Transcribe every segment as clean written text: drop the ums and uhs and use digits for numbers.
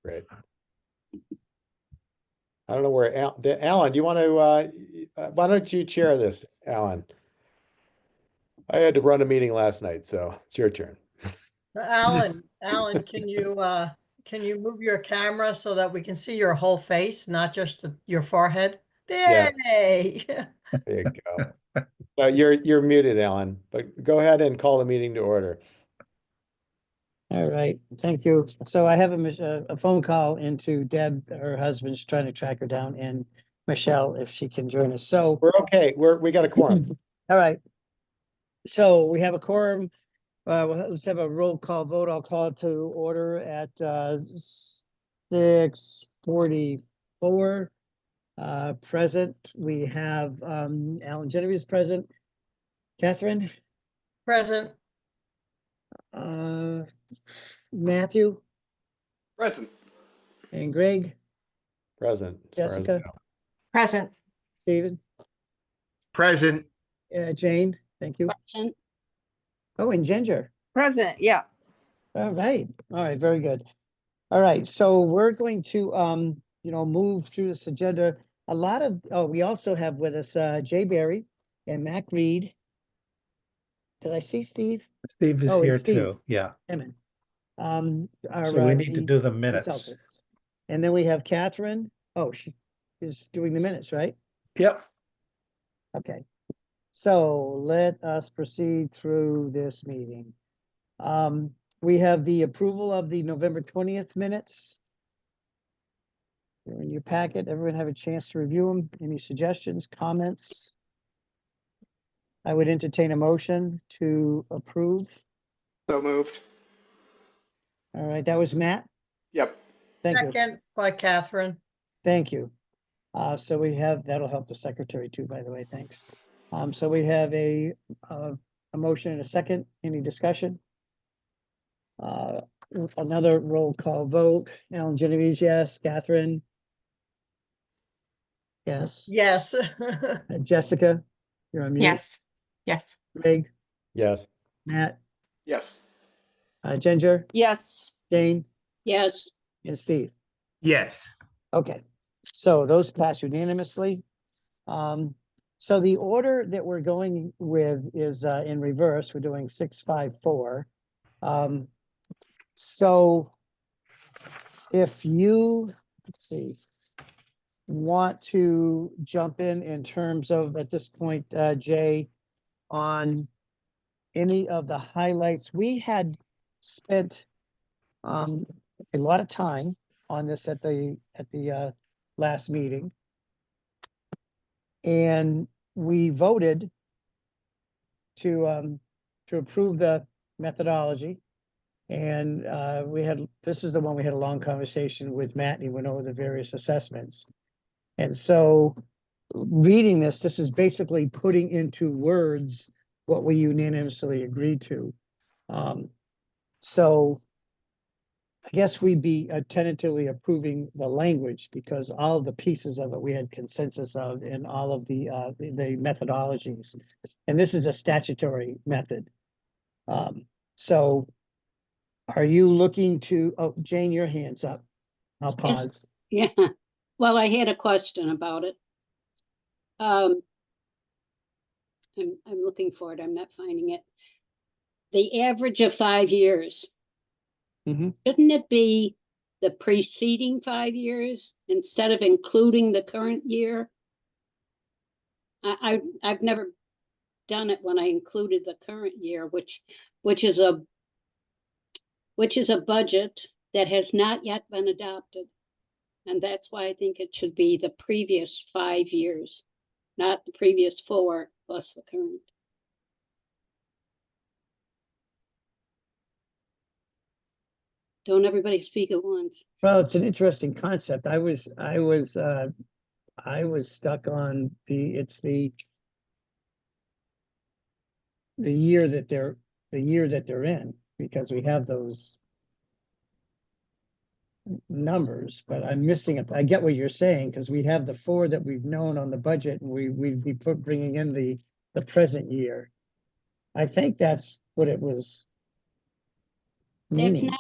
Great. I don't know where Alan, do you want to, why don't you chair this, Alan? I had to run a meeting last night, so it's your turn. Alan, can you move your camera so that we can see your whole face, not just your forehead? Yeah. Yay! There you go. You're muted, Alan, but go ahead and call the meeting to order. All right, thank you. So I have a phone call into Deb, her husband's trying to track her down, and Michelle, if she can join us. So We're okay. We got a quorum. all right. So we have a quorum. Let's have a roll call vote. I'll call it to order at 6:44. Present, we have Alan Genevieve's present. Catherine? Present. Matthew? Present. And Greg? Present. As far as I Jessica? know. Present. Stephen? Present. Jane? Thank you. Present. Oh, and Ginger. Present, yeah. All right, very good. All right, so we're going to move through this agenda. We also have with us Jay Berry and Mac Reed. Did I see Steve? Steve is Oh, and here Steve. too, yeah. Amen. So we need to do the minutes. Consultants. And then we have Catherine. Oh, she is doing the minutes, right? Yep. Okay. So let us proceed through this meeting. We have the approval of the November 20th minutes. They're in your packet. Everyone have a chance to review them. Any suggestions, comments? I would entertain a motion to approve. So moved. All right, that was Matt. Yep. Thank you. Second by Catherine. Thank you. So we have, that'll help the secretary too, by the way, thanks. So we have a motion and a second. Any discussion? Another roll call vote. Alan Genovese, yes. Catherine? Yes. Yes. Jessica? You're on mute. Yes. Yes. Greg? Yes. Matt? Yes. Ginger? Yes. Jane? Yes. And Steve? Yes. Okay, so those pass unanimously. So the order that we're going with is in reverse. We're doing 654. So if you, let's see, want to jump in terms of, at this point, Jay, on any of the highlights, we had spent a lot of time on this at the last meeting. And we voted to approve the methodology. And this is the one we had a long conversation with Matt, and he went over the various assessments. And so reading this is basically putting into words what we unanimously agreed to. So I guess we'd be tentatively approving the language because all of the pieces of it we had consensus of in all of the methodologies. And this is a statutory method. So are you looking to, oh, Jane, your hand's up. I'll pause. Yeah, well, I had a question about it. I'm looking for it. I'm not finding it. The average of 5 years. Mhm. Shouldn't it be the preceding 5 years instead of including the current year? I've never done it when I included the current year, which is a budget that has not yet been adopted. And that's why I think it should be the previous 5 years, not the previous 4 plus the current. Don't everybody speak at once. Well, it's an interesting concept. I was stuck on the year that they're in, because we have those numbers, but I'm missing it. I get what you're saying, because we have the 4 that we've known on the budget, and we put bringing in the present year. I think that's what it was. meaning.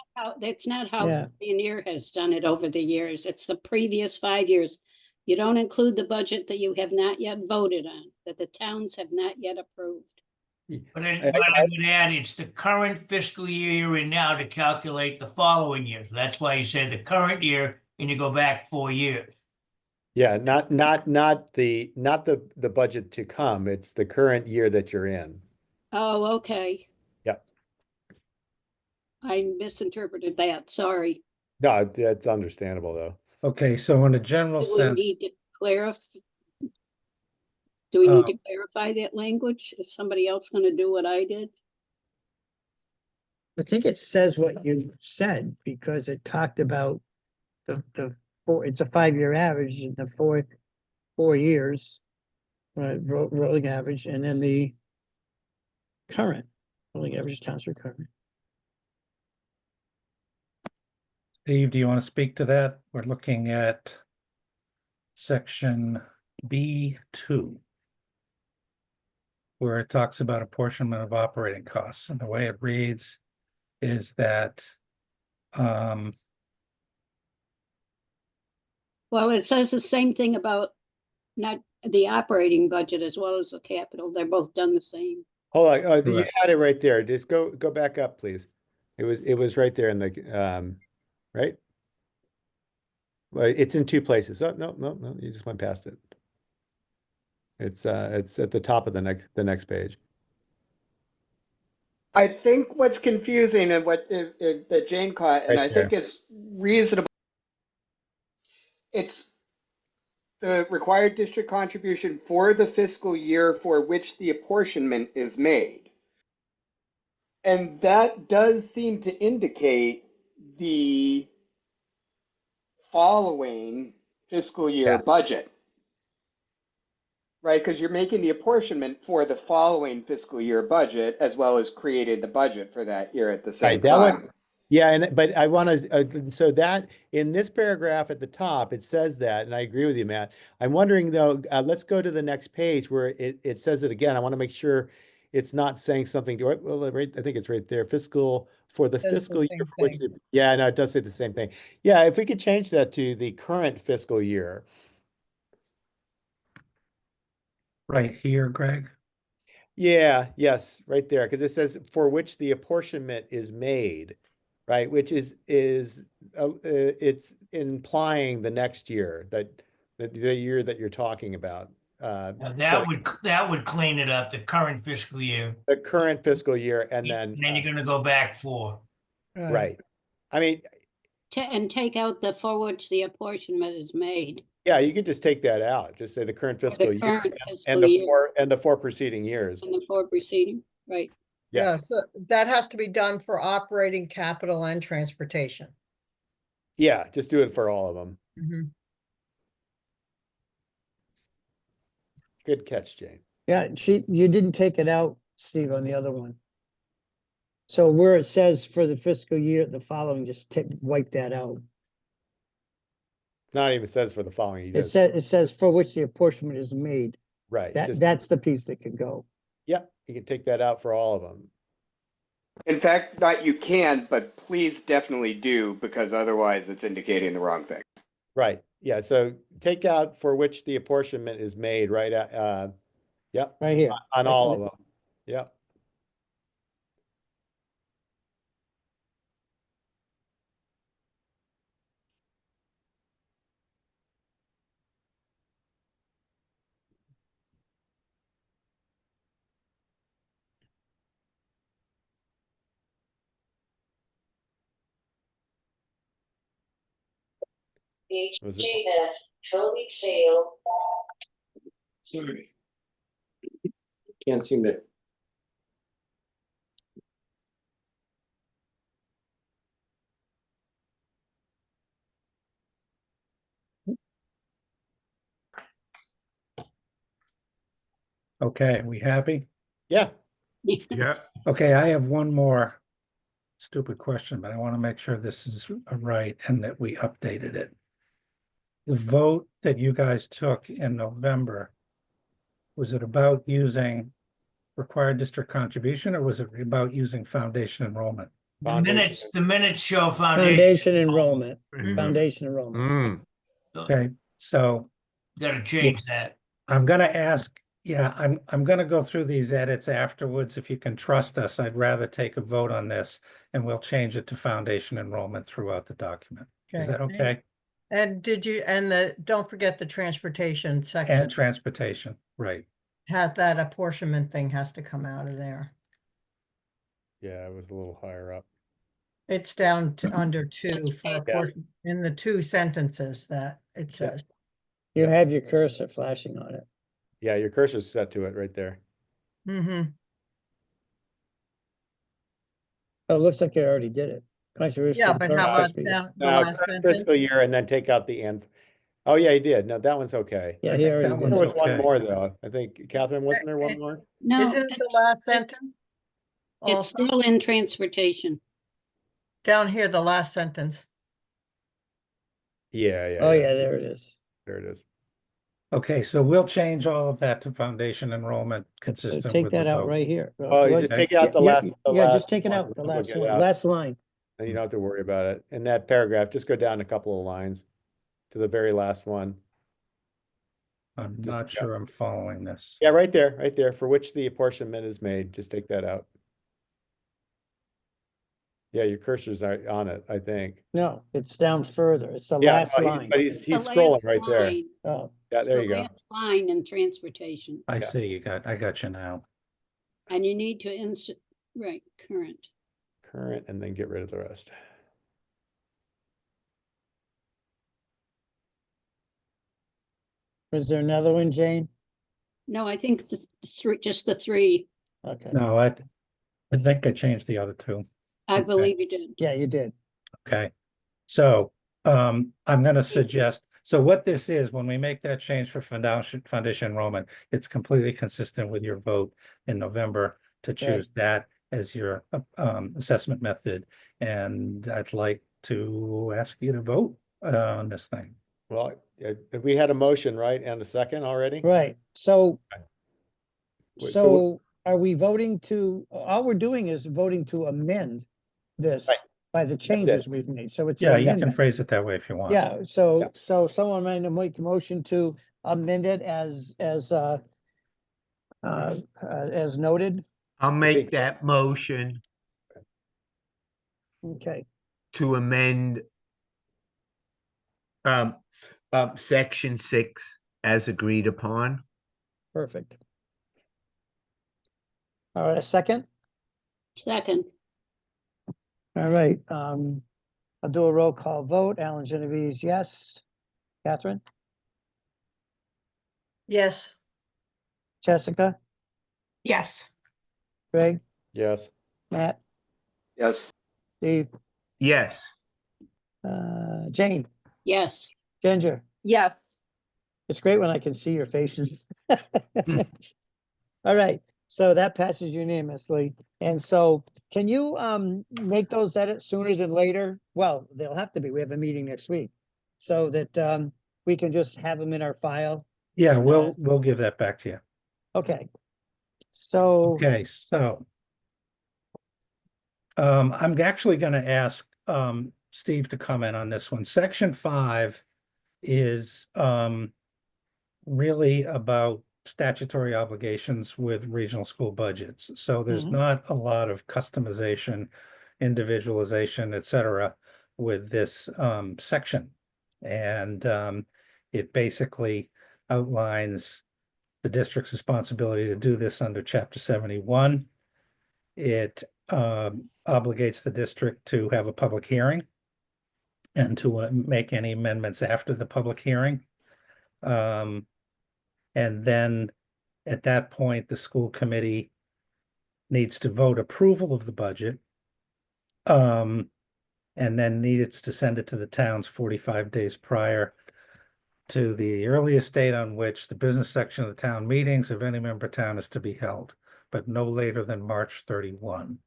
That's not how Yeah. Pioneer has done it over the years. It's the previous 5 years. You don't include the budget that you have not yet voted on, that the towns have not yet approved. But I- I would add, it's the current fiscal year you're in now to calculate the following year. That's why you say the current year and you go back 4 years. Yeah, not the budget to come. It's the current year that you're in. Oh, okay. Yep. I misinterpreted that. Sorry. No, that's understandable though. Okay, so in a general Do we sense, need to clarify? Do we need Um, to clarify that language? Is somebody else going to do what I did? I think it says what you said because it talked about it's a 5-year average in the 4 years. Rolling average, and then the current rolling average towns are current. Steve, do you want to speak to that? We're looking at section B2, where it talks about apportionment of operating costs, and the way it reads is that Well, it says the same thing about not the operating budget as well as the capital. They're both done the same. Hold on, you Correct. had it right there. Just go back up, please. It was right there in the right? Well, it's in two places. Oh, no, you just went past it. It's at the top of the next page. I think what's confusing and what that Jane caught, and Right I think is reasonable, it's the required district contribution for the fiscal year for which the apportionment is made. And that does seem to indicate the following fiscal year Yeah. budget. Right, because you're making the apportionment for the following fiscal year budget as well as created the budget for that year at the same Right, that time. one. Yeah, but I want to, so that in this paragraph at the top, it says that, and I agree with you, Matt. I'm wondering though, let's go to the next page where it says it again. I want to make sure it's not saying something, well, right, I think it's right there, fiscal, for the Says the fiscal year. same For which thing. yeah, no, it does say the same thing. Yeah, if we could change that to the current fiscal year. right here, Greg. Yeah, yes, right there, because it says for which the apportionment is made, right? Which is it's implying the next year, that the year that you're talking about. Now, So that would clean it up, the current fiscal year. the current fiscal year, and then And then you're gonna go back 4. right. I mean, And take out the for which the apportionment is made. yeah, you could just take that out. Just say the current The fiscal year current and fiscal the year four preceding years. and the 4 preceding, right? Yeah. Yeah, so that has to be done for operating, capital, and transportation. Yeah, just do it for all of them. Mhm. Good catch, Jane. Yeah, you didn't take it out, Steve, on the other one. So where it says for the fiscal year, the following, just wipe that out. It's not even says for the following. He It does, says for which the apportionment is made. right. That's the piece that can go. Yeah, you can take that out for all of them. In fact, not you can, but please definitely do, because otherwise it's indicating the wrong thing. Right. Yeah. So take out for which the apportionment is made, right? Yep. Right here. On all of them. Yep. Was it- Toby Sale. Sorry. Can't seem to. Okay, we happy? Yeah. Yeah. Okay, I have one more stupid question, but I want to make sure this is right and that we updated it. The vote that you guys took in November, was it about using required district contribution, or was it about using foundation enrollment? The minutes show foundation. Foundation enrollment, Mhm. foundation enrollment. Okay, so Gotta change that. I'm gonna ask, yeah, I'm gonna go through these edits afterwards. If you can trust us, I'd rather take a vote on this and we'll change it to foundation enrollment throughout the document. Is that okay? And don't forget the transportation And section, transportation, right. has that apportionment thing has to come out of there. Yeah, it was a little higher up. It's down to under 2 for okay. apportion, in the 2 sentences that it says. You Yeah. have your cursor flashing on it. Yeah, your cursor's set to it right there. Mm-hmm. Oh, it looks like you already did it. Yeah, but how about down the last Current sentence? fiscal year and then take out the end. Oh, yeah, he did. No, that one's okay. Yeah, I he think already that did. There one's was one okay. more though. I think, Catherine, wasn't there one It's- more? No, Isn't it the last sentence? It's Also, still in transportation. down here, the last sentence. Yeah, yeah. Oh, yeah, there it is. There it is. Okay, so we'll change all of that to foundation enrollment So consistent take with the that out vote. right here. Oh, you What- just take out the yeah, last. Yeah, last just take it one. out, the Let's last look it one, up. last line. And you don't have to worry about it. In that paragraph, just go down a couple of lines to the very last one. I'm Just not take out- sure I'm following this. Yeah, right there, for which the apportionment is made. Just take that out. Yeah, your cursor's on it, I think. No, it's down further. It's the Yeah, last no, line. but he's The scrolling last right there. line. Oh, Yeah, It's there the you go. last line in transportation, I Yeah. see, I got you now. and you need to insert, right, current. Current, and then get rid of the rest. is there another one, Jane? No, I think the three, just the 3. Okay, No, I think I changed the other two. I Okay. believe you did. yeah, you did. Okay, so I'm gonna suggest, so what this is, when we make that change for foundation enrollment, it's completely consistent with your vote in November to choose that as your assessment method. And I'd like to ask you to vote on this thing. Well, we had a motion, right, and a second already? Right, so, Wait, so are we voting to, all we're doing is voting to amend this Right. by the changes we've made, so it's an Yeah, you can amendment. phrase it that way if you want. Yeah, so, so someone might make a motion to amend it as noted. I'll think- make that motion Okay, to amend section 6 as agreed upon. perfect. All right, a second? Second, All right, I'll do a roll call vote. Alan Genovese, yes. Catherine, Yes. Jessica, Yes. Greg, Yes. Matt, Yes. Steve, Yes. Jane, yes. Ginger. Yes. It's great when I can see your faces. All right, so that passes unanimously. And so can you make those edits sooner than later? Well, they'll have to be. We have a meeting next week. So that we can just have them in our file. Yeah, And, we'll give that back to you. Okay. So, Okay, so I'm actually gonna ask Steve to comment on this one. Section 5 is really about statutory obligations with regional school budgets. So there's Mhm. not a lot of customization, individualization, et cetera, with this section. And it basically outlines the district's responsibility to do this under Chapter 71. It obligates the district to have a public hearing and to make any amendments after the public hearing. And then at that point, the school committee needs to vote approval of the budget. And then needs to send it to the towns 45 days prior to the earliest date on which the business section of the town meetings of any member town is to be held, but no later than March 31.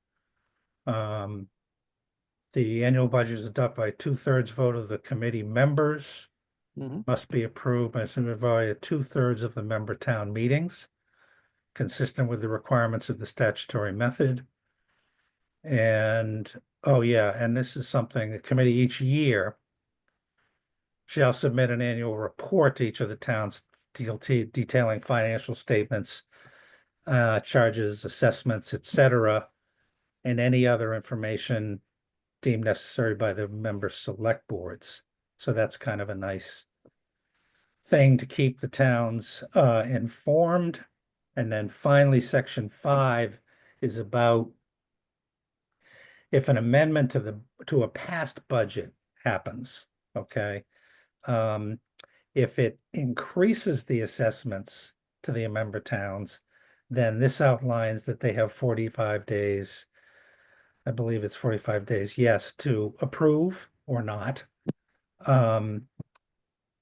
The annual budget is adopted by 2/3 vote of the committee members. Mhm. Must be approved by 2/3 of the member town meetings, consistent with the requirements of the statutory method. And Oh, yeah, and this is something the committee each year shall submit an annual report to each of the towns detailing financial statements, charges, assessments, etc., and any other information deemed necessary by the member select boards. So that's kind of a nice thing to keep the towns informed. And then finally, section 5 is about if an amendment to a past budget happens, okay? If it increases the assessments to the member towns, then this outlines that they have 45 days. I believe it's 45 days, yes, to approve or not. And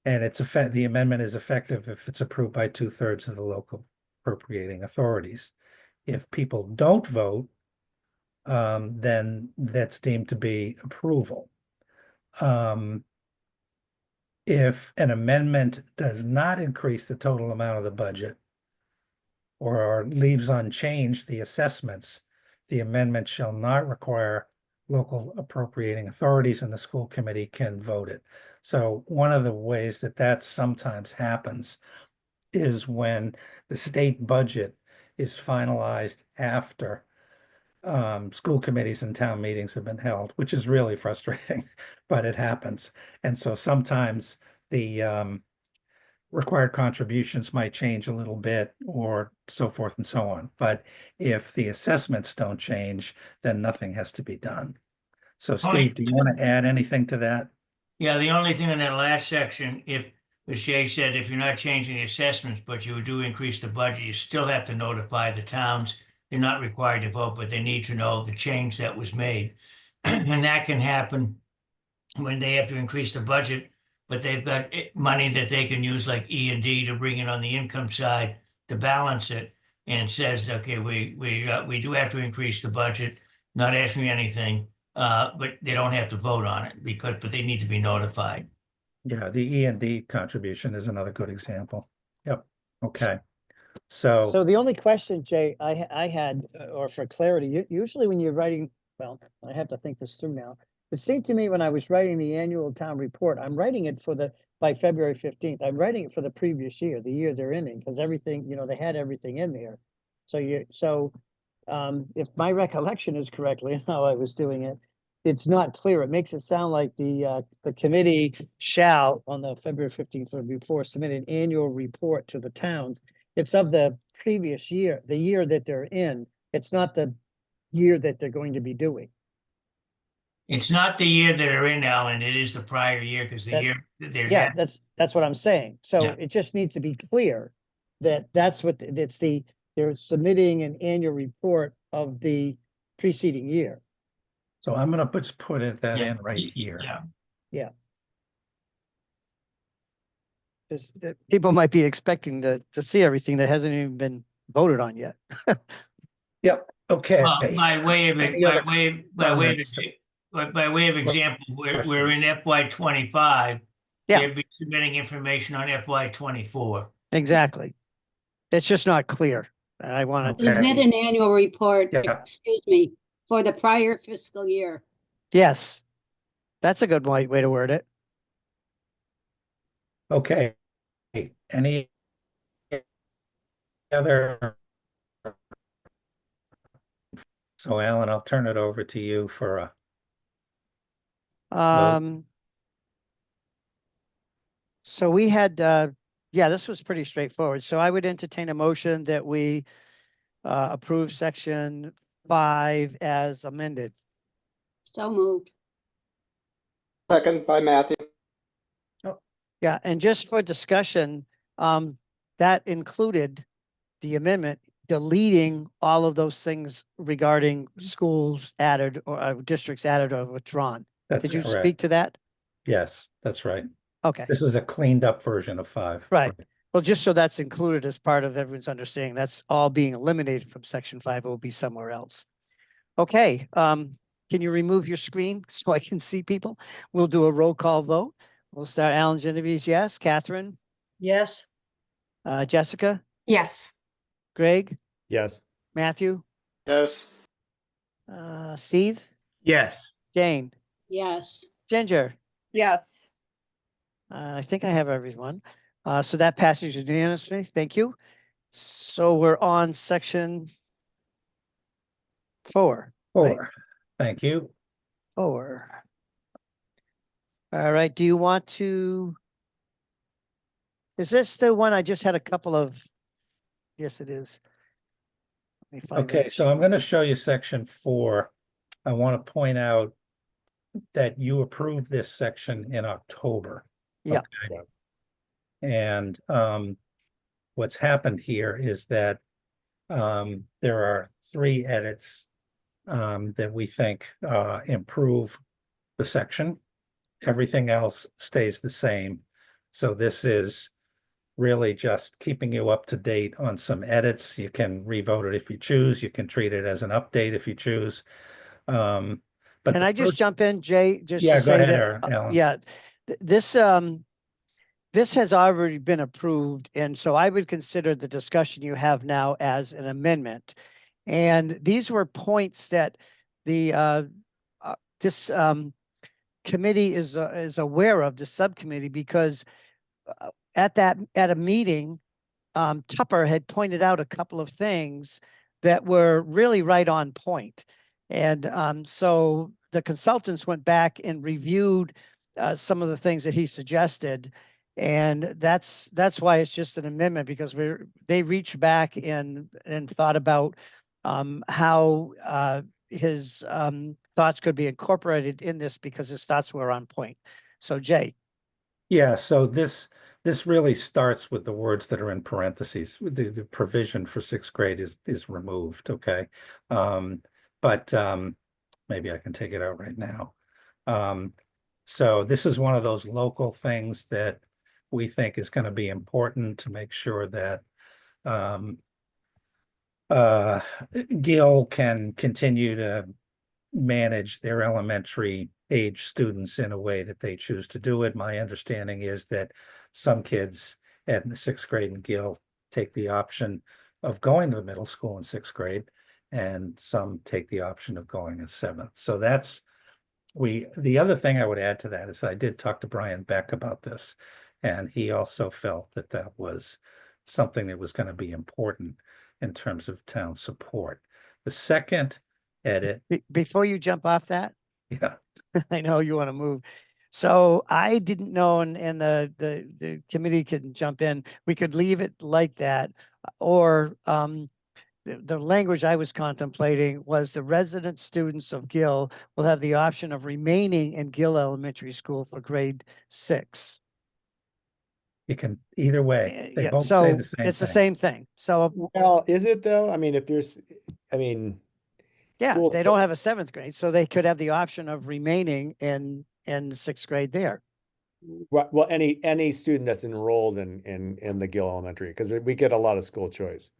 the amendment is effective if it's approved by 2/3 of the local appropriating authorities. If people don't vote, then that's deemed to be approval. If an amendment does not increase the total amount of the budget or leaves unchanged the assessments, the amendment shall not require local appropriating authorities, and the school committee can vote it. So one of the ways that sometimes happens is when the state budget is finalized after school committees and town meetings have been held, which is really frustrating, but it happens. And so sometimes the required contributions might change a little bit or so forth and so on. But if the assessments don't change, then nothing has to be done. So Steve, do you want to add anything to that? Yeah, the only thing in that last section, if, as Jay said, if you're not changing the assessments, but you do increase the budget, you still have to notify the towns. They're not required to vote, but they need to know the change that was made. And that can happen when they have to increase the budget, but they've got money that they can use like E&D to bring it on the income side to balance it, and says, okay, we do have to increase the budget, not asking anything, but they don't have to vote on it but they need to be notified. Yeah, the E&D contribution is another good example. Yep. Okay. So the only question, Jay, I had, or for clarity, usually when you're writing, well, I have to think this through now. It seemed to me when I was writing the annual town report, I'm writing it by February 15th. I'm writing it for the previous year, the year they're in, because everything, they had everything in there. So if my recollection is correctly how I was doing it, it's not clear. It makes it sound like the committee shall, on the February 15th or before, submit an annual report to the towns. It's of the previous year, the year that they're in. It's not the year that they're going to be doing. It's not the year that they're in, Alan. It is the prior year, because the year that they're Yeah, that's what I'm saying. So Yeah. it just needs to be clear that they're submitting an annual report of the preceding year. So I'm going to just put that Yeah. in right here. Yeah. Because people might be expecting to see everything that hasn't even been voted on yet. Yep. Okay. By way of Any other example, we're in FY 25. Yeah. They'll be submitting information on FY 24. Exactly. It's just not clear. And I want to. Submit an annual report, Yeah. excuse me, for the prior fiscal year. Yes. That's a good way to word it. Okay. Any other? So Alan, I'll turn it over to you for a So we had, this was pretty straightforward. So I would entertain a motion that we approve section 5 as amended. So moved. Second by Matthew. Yeah, and just for discussion, that included the amendment deleting all of those things regarding schools added or districts added or withdrawn. That's Did you correct. speak to that? Yes, that's right. Okay. This is a cleaned up version of 5. Right. Well, just so that's included as part of everyone's understanding, that's all being eliminated from section 5. It will be somewhere else. Okay. Can you remove your screen so I can see people? We'll do a roll call vote. We'll start Alan Genovese, yes. Catherine? Yes. Jessica? Yes. Greg? Yes. Matthew? Yes. Steve? Yes. Jane, yes, Ginger. Yes. I think I have everyone. So that passes unanimously. Thank you. So we're on section 4, right? 4. Thank you. 4. All right. Do you want to? Is this the one I just had a couple of? Yes, it is. Let me find Okay, that. so I'm going to show you section 4. I want to point out that you approved this section in October. Yeah. Okay. And what's happened here is that there are 3 edits that we think improve the section. Everything else stays the same. So this is really just keeping you up to date on some edits. You can revote it if you choose. You can treat it as an update if you choose. But Can the I just first- jump in, Jay, just Yeah, to go say ahead, that, Alan. yeah, this has already been approved, and so I would consider the discussion you have now as an amendment. And these were points that the this committee is aware of, the subcommittee, because at a meeting, Tupper had pointed out a couple of things that were really right on point. And so the consultants went back and reviewed some of the things that he suggested. And that's why it's just an amendment, because they reached back and thought about how his thoughts could be incorporated in this, because his thoughts were on point. So Jay. Yeah, so this really starts with the words that are in parentheses. The provision for 6th grade is removed, okay? But maybe I can take it out right now. So this is one of those local things that we think is going to be important to make sure that Gill can continue to manage their elementary age students in a way that they choose to do it. My understanding is that some kids at the 6th grade in Gill take the option of going to the middle school in 6th grade, and some take the option of going in 7th. So that's the other thing I would add to that is I did talk to Brian Beck about this, and he also felt that that was something that was going to be important in terms of town support. The second edit, Before you jump off that, yeah, I know you want to move. So I didn't know, and the committee can jump in. We could leave it like that, or the language I was contemplating was the resident students of Gill will have the option of remaining in Gill Elementary School for grade 6. you can either way. They Yeah, both say so the same it's the thing. same thing. So Well, is it though? I mean, if there's, I mean, yeah, school, they don't have a 7th grade, so they could have the option of remaining in 6th grade there. well, any student that's enrolled in the Gill Elementary, because we get a lot of school choice.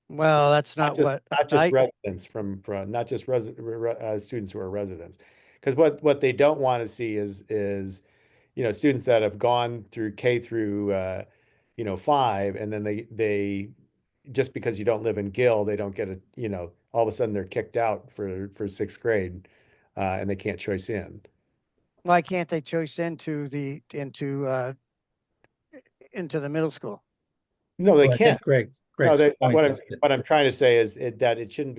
Well, that's not what Not just residents from not just students who are residents, because what they don't want to see is students that have gone through K through 5, and then they just because you don't live in Gill, they don't get all of a sudden they're kicked out for 6th grade, and they can't choice in. Why can't they choice into the middle school? No, they Well, I can't. think No, Greg's point what is that I'm trying to say is that it should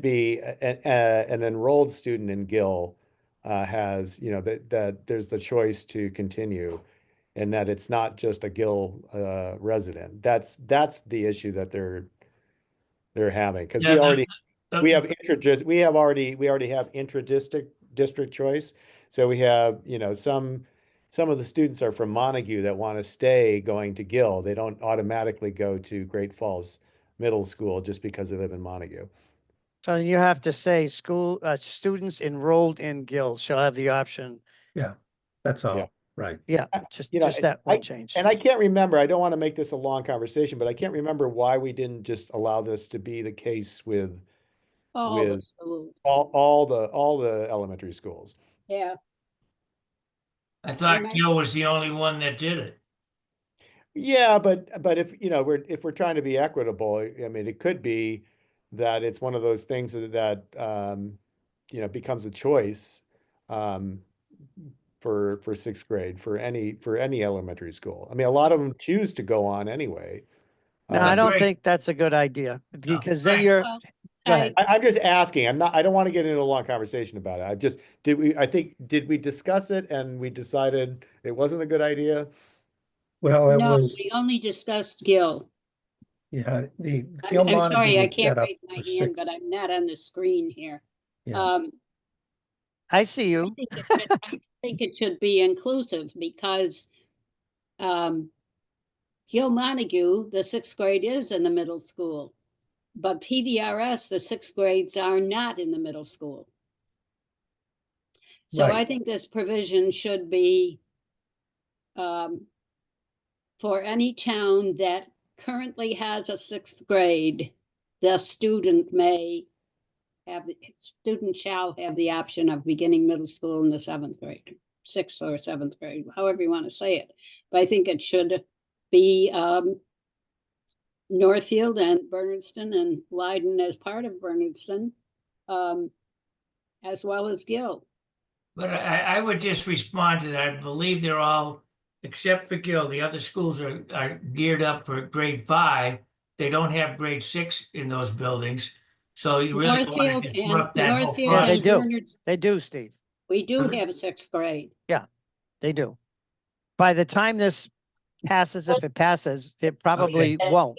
be an enrolled student in Gill has, that there's the choice to continue, and that it's not just a Gill resident. That's the issue that they're having, because Yeah, we already have intra-district choice. So we have, some of the students are from Montague that want to stay going to Gill. They don't automatically go to Great Falls Middle School just because they live in Montague. So you have to say students enrolled in Gill shall have the option. yeah, that's all Yeah. right. Yeah, just that one change. And I can't remember, I don't want to make this a long conversation, but I can't remember why we didn't just allow this to be the case with all the with schools, all the elementary schools. yeah. I thought Am I- Gil was the only one that did it. Yeah, but if we're trying to be equitable, I mean, it could be that it's one of those things that, you know, becomes a choice, for sixth grade, for any elementary school. I mean, a lot of them choose to go on anyway. No, I don't Great. think that's a good idea, because then Right. you're, Well, go ahead. I'm just asking. I don't want to get into a long conversation about it. Did we discuss it and we decided it wasn't a good idea? Well, it No, was, we only discussed Gill. yeah, the I'm Gil sorry, Montague I was can't set up raise my for hand, but 6. I'm not on the screen here. Yeah, Um, I see you. I think it should be inclusive because Gil Montague, the sixth grade is in the middle school, but PVRS, the sixth grades are not in the middle school. So I right. think this provision should be for any town that currently has a sixth grade, the student shall have the option of beginning middle school in the seventh grade, sixth or seventh grade, however you want to say it. But I think it should be Northfield and Bernardston and Leiden as part of Bernardston, as well as Gill. But I would just respond to that. I believe they're all, except for Gill, the other schools are geared up for grade 5. They don't have grade 6 in those buildings. So you really don't want Northfield to and disrupt that whole Northfield Yeah, they and process. do. Bernards, They do, Steve. we do Okay. have a sixth grade. They do. By the time this passes, if it passes, it probably won't.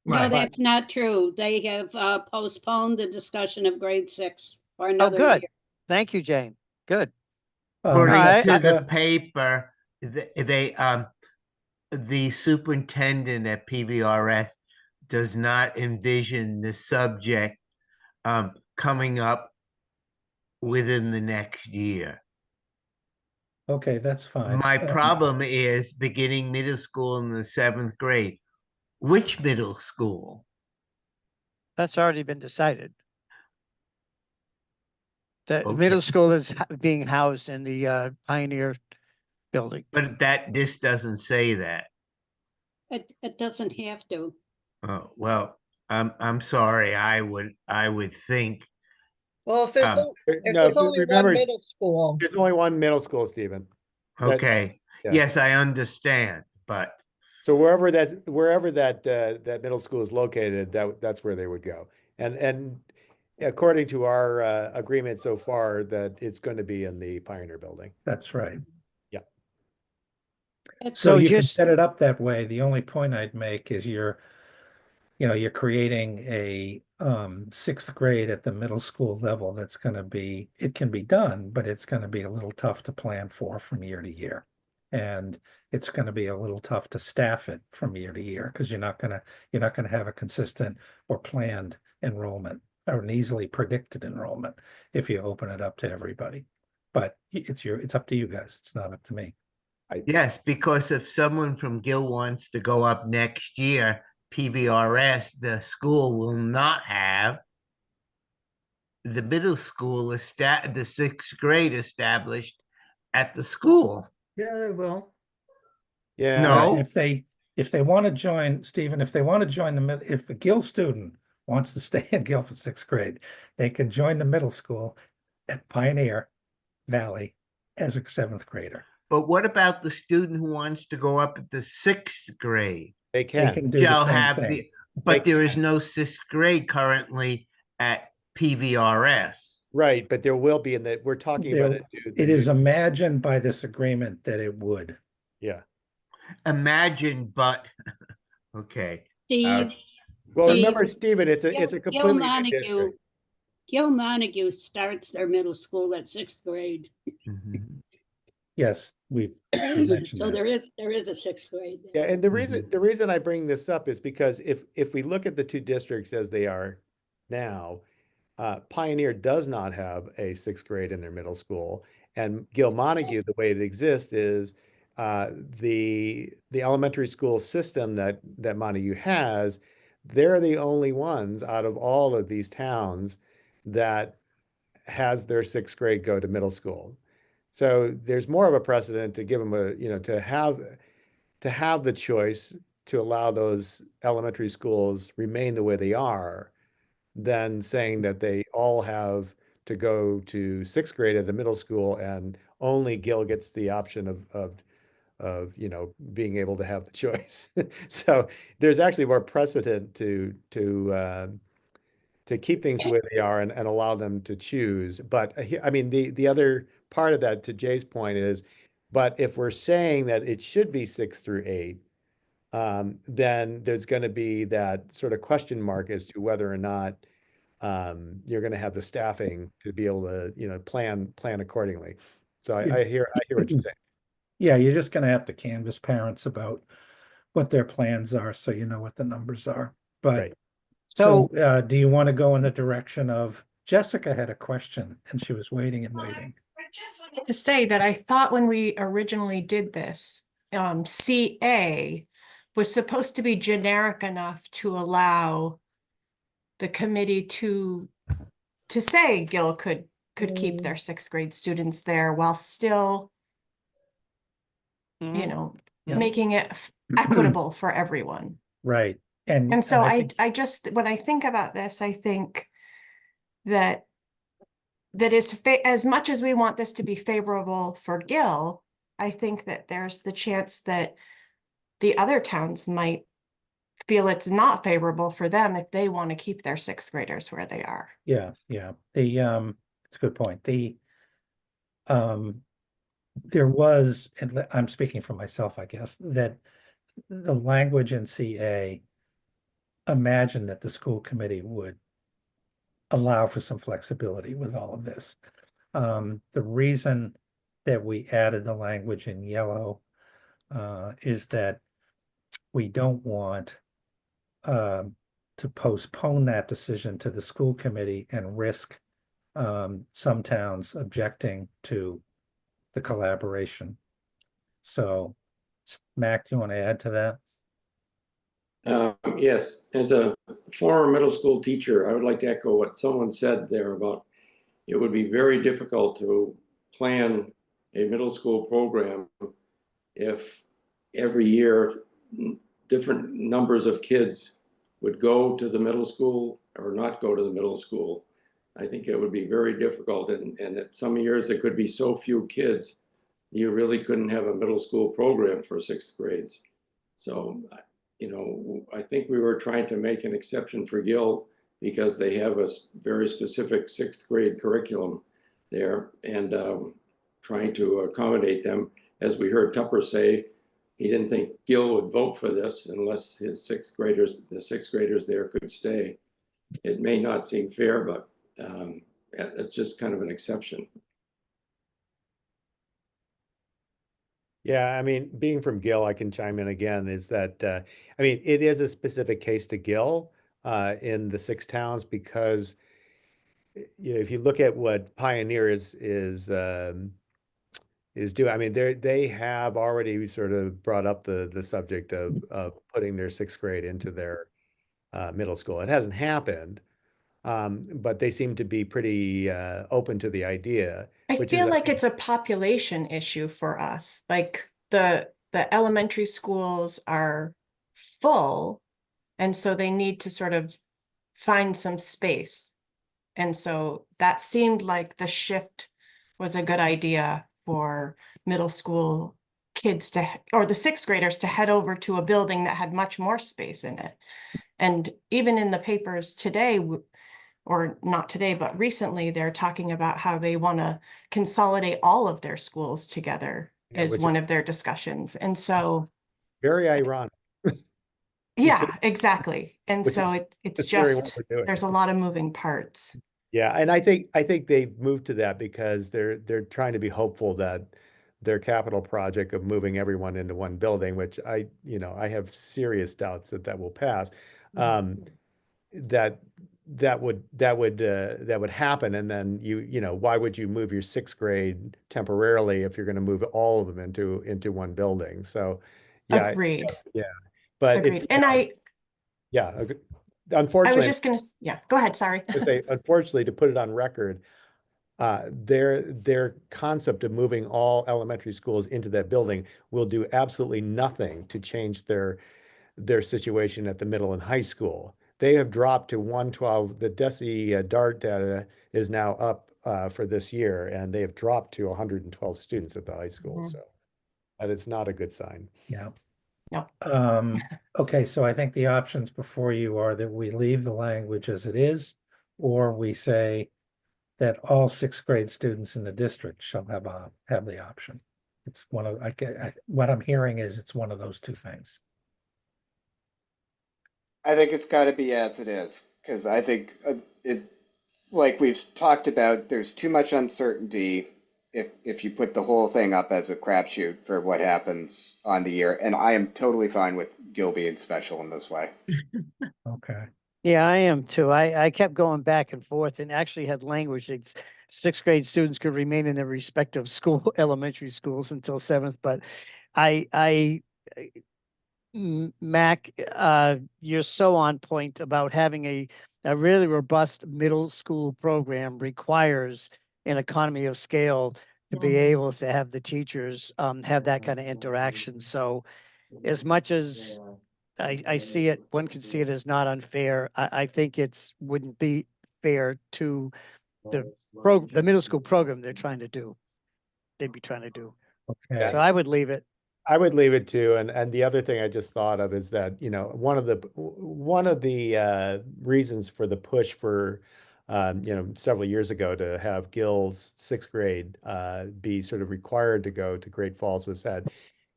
No, Right. that's not true. They have postponed the discussion of grade 6 for Oh, another good. year. Thank you, Jane. Good. According Alright. to the Jessica, paper, the superintendent at PVRS does not envision the subject coming up within the next year. okay, that's fine. My problem is beginning middle school in the 7th grade. Which middle school? That's already been decided. The Okay. middle school is being housed in the Pioneer building. But this doesn't say that. It doesn't have to. Oh, well, I'm sorry. I would think Well, if there's Um, if No, there's only remember, one middle school, there's only one middle school, Stephen. That- okay. yeah. Yes, I understand, but So wherever that middle school is located, that's where they would go. And according to our agreement so far, that it's going to be in the Pioneer Building. That's right. So So you can just- set it up that way. The only point I'd make is you're creating a sixth grade at the middle school level that's going to be, it can be done, but it's going to be a little tough to plan for from year to year. And it's going to be a little tough to staff it from year to year because you're not going to have a consistent or planned enrollment or an easily predicted enrollment if you open it up to everybody. But it's up to you guys. It's not up to me. yes, because if someone from Gill wants to go up next year, PVRS, the school will not have the middle school the 6th grade established at the school. yeah, they will. Yeah. No. If they want to join, Stephen, if they want to join if a Gill student wants to stay in Gill for sixth grade, they can join the middle school at Pioneer Valley as a seventh grader. But what about the student who wants to go up at the 6th grade? They They can. can do the Shall same have thing. but there is no 6th grade currently at PVRS. Right, but there will be we're talking about It is imagined by this agreement that it would. Yeah. Imagine, but okay. Steve, Well, Steve, remember, Stephen, it's a Gil completely new Montague, district. Gil Montague starts their middle school at sixth grade. Mhm. Yes, we mentioned So that. there is a sixth grade Yeah, there. and the reason I bring this up is because if we look at the two districts as they are now, Pioneer does not have a sixth grade in their middle school, and Gil Montague, the way it exists is the elementary school system that Montague has. They're the only ones out of all of these towns that has their sixth grade go to middle school. So there's more of a precedent to give them to have the choice to allow those elementary schools remain the way they are, than saying that they all have to go to sixth grade at the middle school and only Gil gets the option of being able to have the choice. So there's actually more precedent to keep things the way they are and allow them to choose. But I mean, the other part of that, to Jay's point, is, but if we're saying that it should be 6 through 8, then there's going to be that sort of question mark as to whether or not you're going to have the staffing to be able to, plan accordingly. So I hear what you're saying. Yeah, you're just gonna have to canvass parents about what their plans are, so you know what the numbers are. But Right. so, do you want to go in the direction of, Jessica had a question and she was waiting and waiting. I just wanted to say that I thought when we originally did this, CA was supposed to be generic enough to allow the committee to say Gil could keep their sixth grade students there while still, Mhm. Yeah. making it equitable for everyone. Right. And And so I I think, just, when I think about this, I think that is as much as we want this to be favorable for Gil, I think that there's the chance that the other towns might feel it's not favorable for them if they want to keep their sixth graders where they are. yeah, it's a good point. There was, and I'm speaking for myself, I guess, that the language in CA imagined that the school committee would allow for some flexibility with all of this. The reason that we added the language in yellow is that we don't want to postpone that decision to the school committee and risk some towns objecting to the collaboration. So, Mac, do you want to add to that? Yes, as a former middle school teacher, I would like to echo what someone said there about it would be very difficult to plan a middle school program if every year different numbers of kids would go to the middle school or not go to the middle school. I think it would be very difficult, and at some years there could be so few kids, you really couldn't have a middle school program for sixth grades. So, I think we were trying to make an exception for Gil because they have a very specific sixth grade curriculum there, and trying to accommodate them. As we heard Tupper say, he didn't think Gil would vote for this unless the sixth graders there could stay. It may not seem fair, but it's just kind of an exception. Yeah, I mean, being from Gill, I can chime in again, is that, I mean, it is a specific case to Gill in the 6 towns because, if you look at what Pioneer is doing, I mean, they have already sort of brought up the subject of putting their sixth grade into their middle school. It hasn't happened, but they seem to be pretty open to the idea, I which feel is, like it's a population issue for us. Like the elementary schools are full, and so they need to sort of find some space. And so that seemed like the shift was a good idea for middle school kids to, or the sixth graders to head over to a building that had much more space in it. And even in the papers today, or not today, but recently, they're talking about how they want to consolidate all of their schools together Yeah, as which one of their discussions. And so, very ironic. yeah, exactly. And Which so is it's considering what just, we're doing. there's a lot of moving parts. Yeah, and I think they've moved to that because they're trying to be hopeful that their capital project of moving everyone into one building, which I have serious doubts that will pass. That would happen, and then why would you move your sixth grade temporarily if you're going to move all of them into one building? So, yeah, Agreed. yeah, but Agreed. And yeah, I was unfortunately, just gonna, yeah, go ahead, sorry. unfortunately, to put it on record, their concept of moving all elementary schools into that building will do absolutely nothing to change their situation at the middle and high school. they have dropped to 112. The DESI DART data is now up for this year, and they have dropped to 112 students at the high school. Mhm. So that is not a good sign. Yeah. No. Okay, so I think the options before you are that we leave the language as it is, or we say that all sixth grade students in the district shall have the option. It's one of, what I'm hearing is it's one of those two things. I think it's got to be as it is, because I think like we've talked about, there's too much uncertainty if you put the whole thing up as a crapshoot for what happens on the year. And I am totally fine with Gil being special in this way. Okay. Yeah, I am too. I kept going back and forth and actually had language that sixth grade students could remain in their respective school, elementary schools until seventh. But Mac, you're so on point about having a really robust middle school program requires an economy of scale to be able to have the teachers have that kind of interaction. So as much as I see it, one could see it as not unfair. I think wouldn't be fair to the middle school program they'd be trying to do. Okay. So I would leave it. I would leave it too. And the other thing I just thought of is that, one of the reasons for the push for, several years ago to have Gil's sixth grade be sort of required to go to Great Falls was that,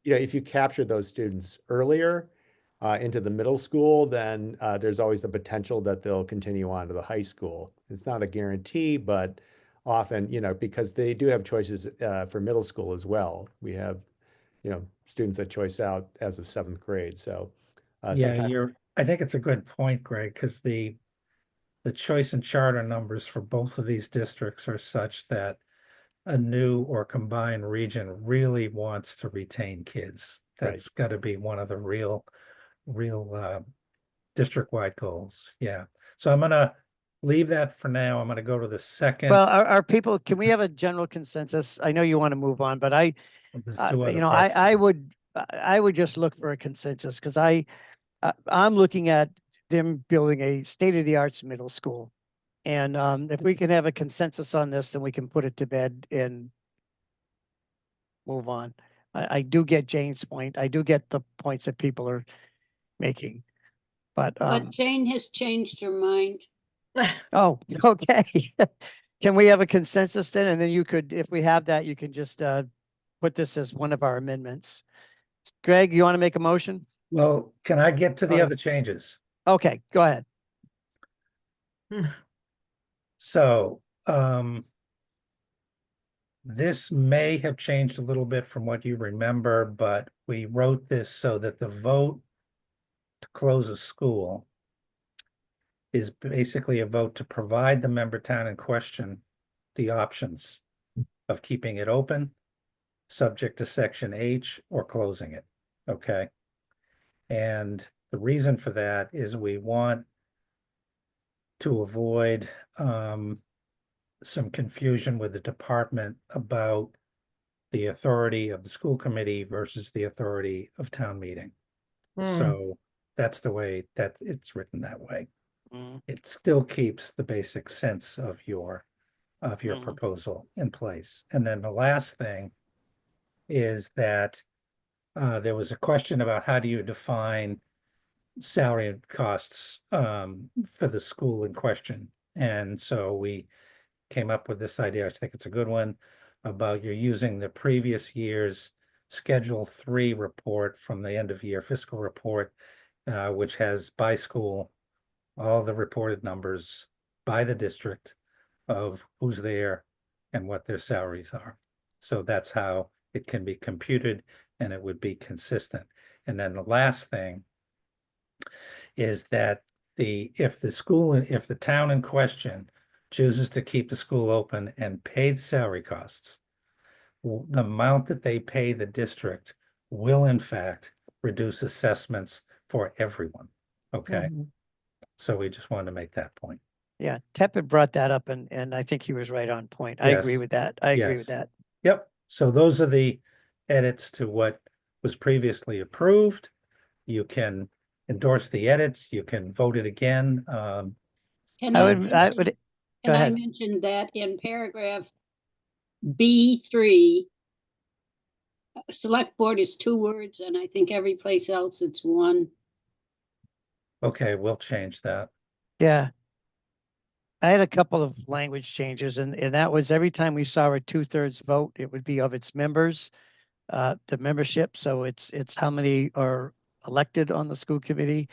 if you capture those students earlier into the middle school, then there's always the potential that they'll continue on to the high school. It's not a guarantee, but often, because they do have choices for middle school as well. We have students that choice out as of seventh grade. So Yeah, sometimes I think it's a good point, Greg, because the choice and charter numbers for both of these districts are such that a new or combined region really wants to retain kids. That's got to be one of the real district-wide goals. Yeah. So I'm gonna leave that for now. I'm gonna go to the second. Well, our people, can we have a general consensus? I know you want to move on, but There's two other parts. I would just look for a consensus because I'm looking at them building a state-of-the-arts middle school. And if we can have a consensus on this, then we can put it to bed and move on. I do get Jane's point. I do get the points that people are making. But Jane has changed her mind. oh, okay. Can we have a consensus then? And then you could, if we have that, you can just put this as one of our amendments. Greg, you want to make a motion? Well, can I get to the other changes? Okay, go ahead. So, this may have changed a little bit from what you remember, but we wrote this so that the vote to close a school is basically a vote to provide the member town in question the options of keeping it open, subject to section H, or closing it. Okay. And the reason for that is we want to avoid some confusion with the department about the authority of the school committee versus the authority of town meeting. So that's the way that it's written that way. It still keeps the basic sense of your proposal in place. And then the last thing is that there was a question about how do you define salary and costs for the school in question. And so we came up with this idea, I think it's a good one, about you're using the previous year's Schedule 3 report from the end of year fiscal report, which has by school all the reported numbers by the district of who's there and what their salaries are. So that's how it can be computed and it would be consistent. And then the last thing is that if the town in question chooses to keep the school open and pay the salary costs, the amount that they pay the district will in fact reduce assessments for everyone. Okay. So we just wanted to make that point. Yeah, Tep had brought that up and I think he was right on point. I agree Yes. with that. I agree with Yes. that. Yep. So those are the edits to what was previously approved. You can endorse the edits, you can vote it again. Can I I would, I mention, would, go can I ahead. mention that in paragraph B3, select board is 2 words, and I think every place else it's 1. Okay, we'll change that. Yeah. I had a couple of language changes, and that was every time we saw a 2/3 vote, it would be of its members, the membership. So it's how many are elected on the school committee.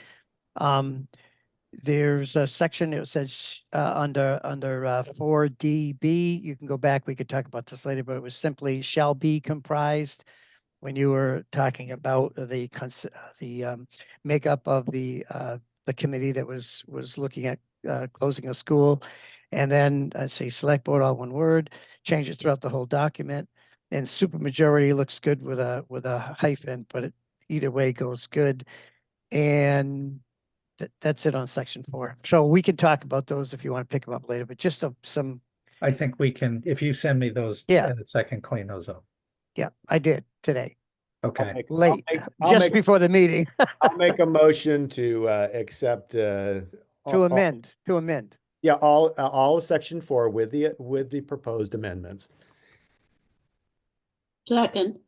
There's a section that says under 4DB, you can go back, we could talk about this later, but it was simply shall be comprised when you were talking about the makeup of the committee that was looking at closing a school. And then I say select board, all one word, change it throughout the whole document. And supermajority looks good with a hyphen, but it either way goes good. And that's it on section 4. So we can talk about those if you want to pick them up later, but just some, I think we can, if you send me those Yeah. edits, I can clean those up. yeah, I did today, Okay, late, I'll just make- before the meeting, I'll make a motion to accept to amend. Yeah, all of section 4 with the proposed amendments. Second,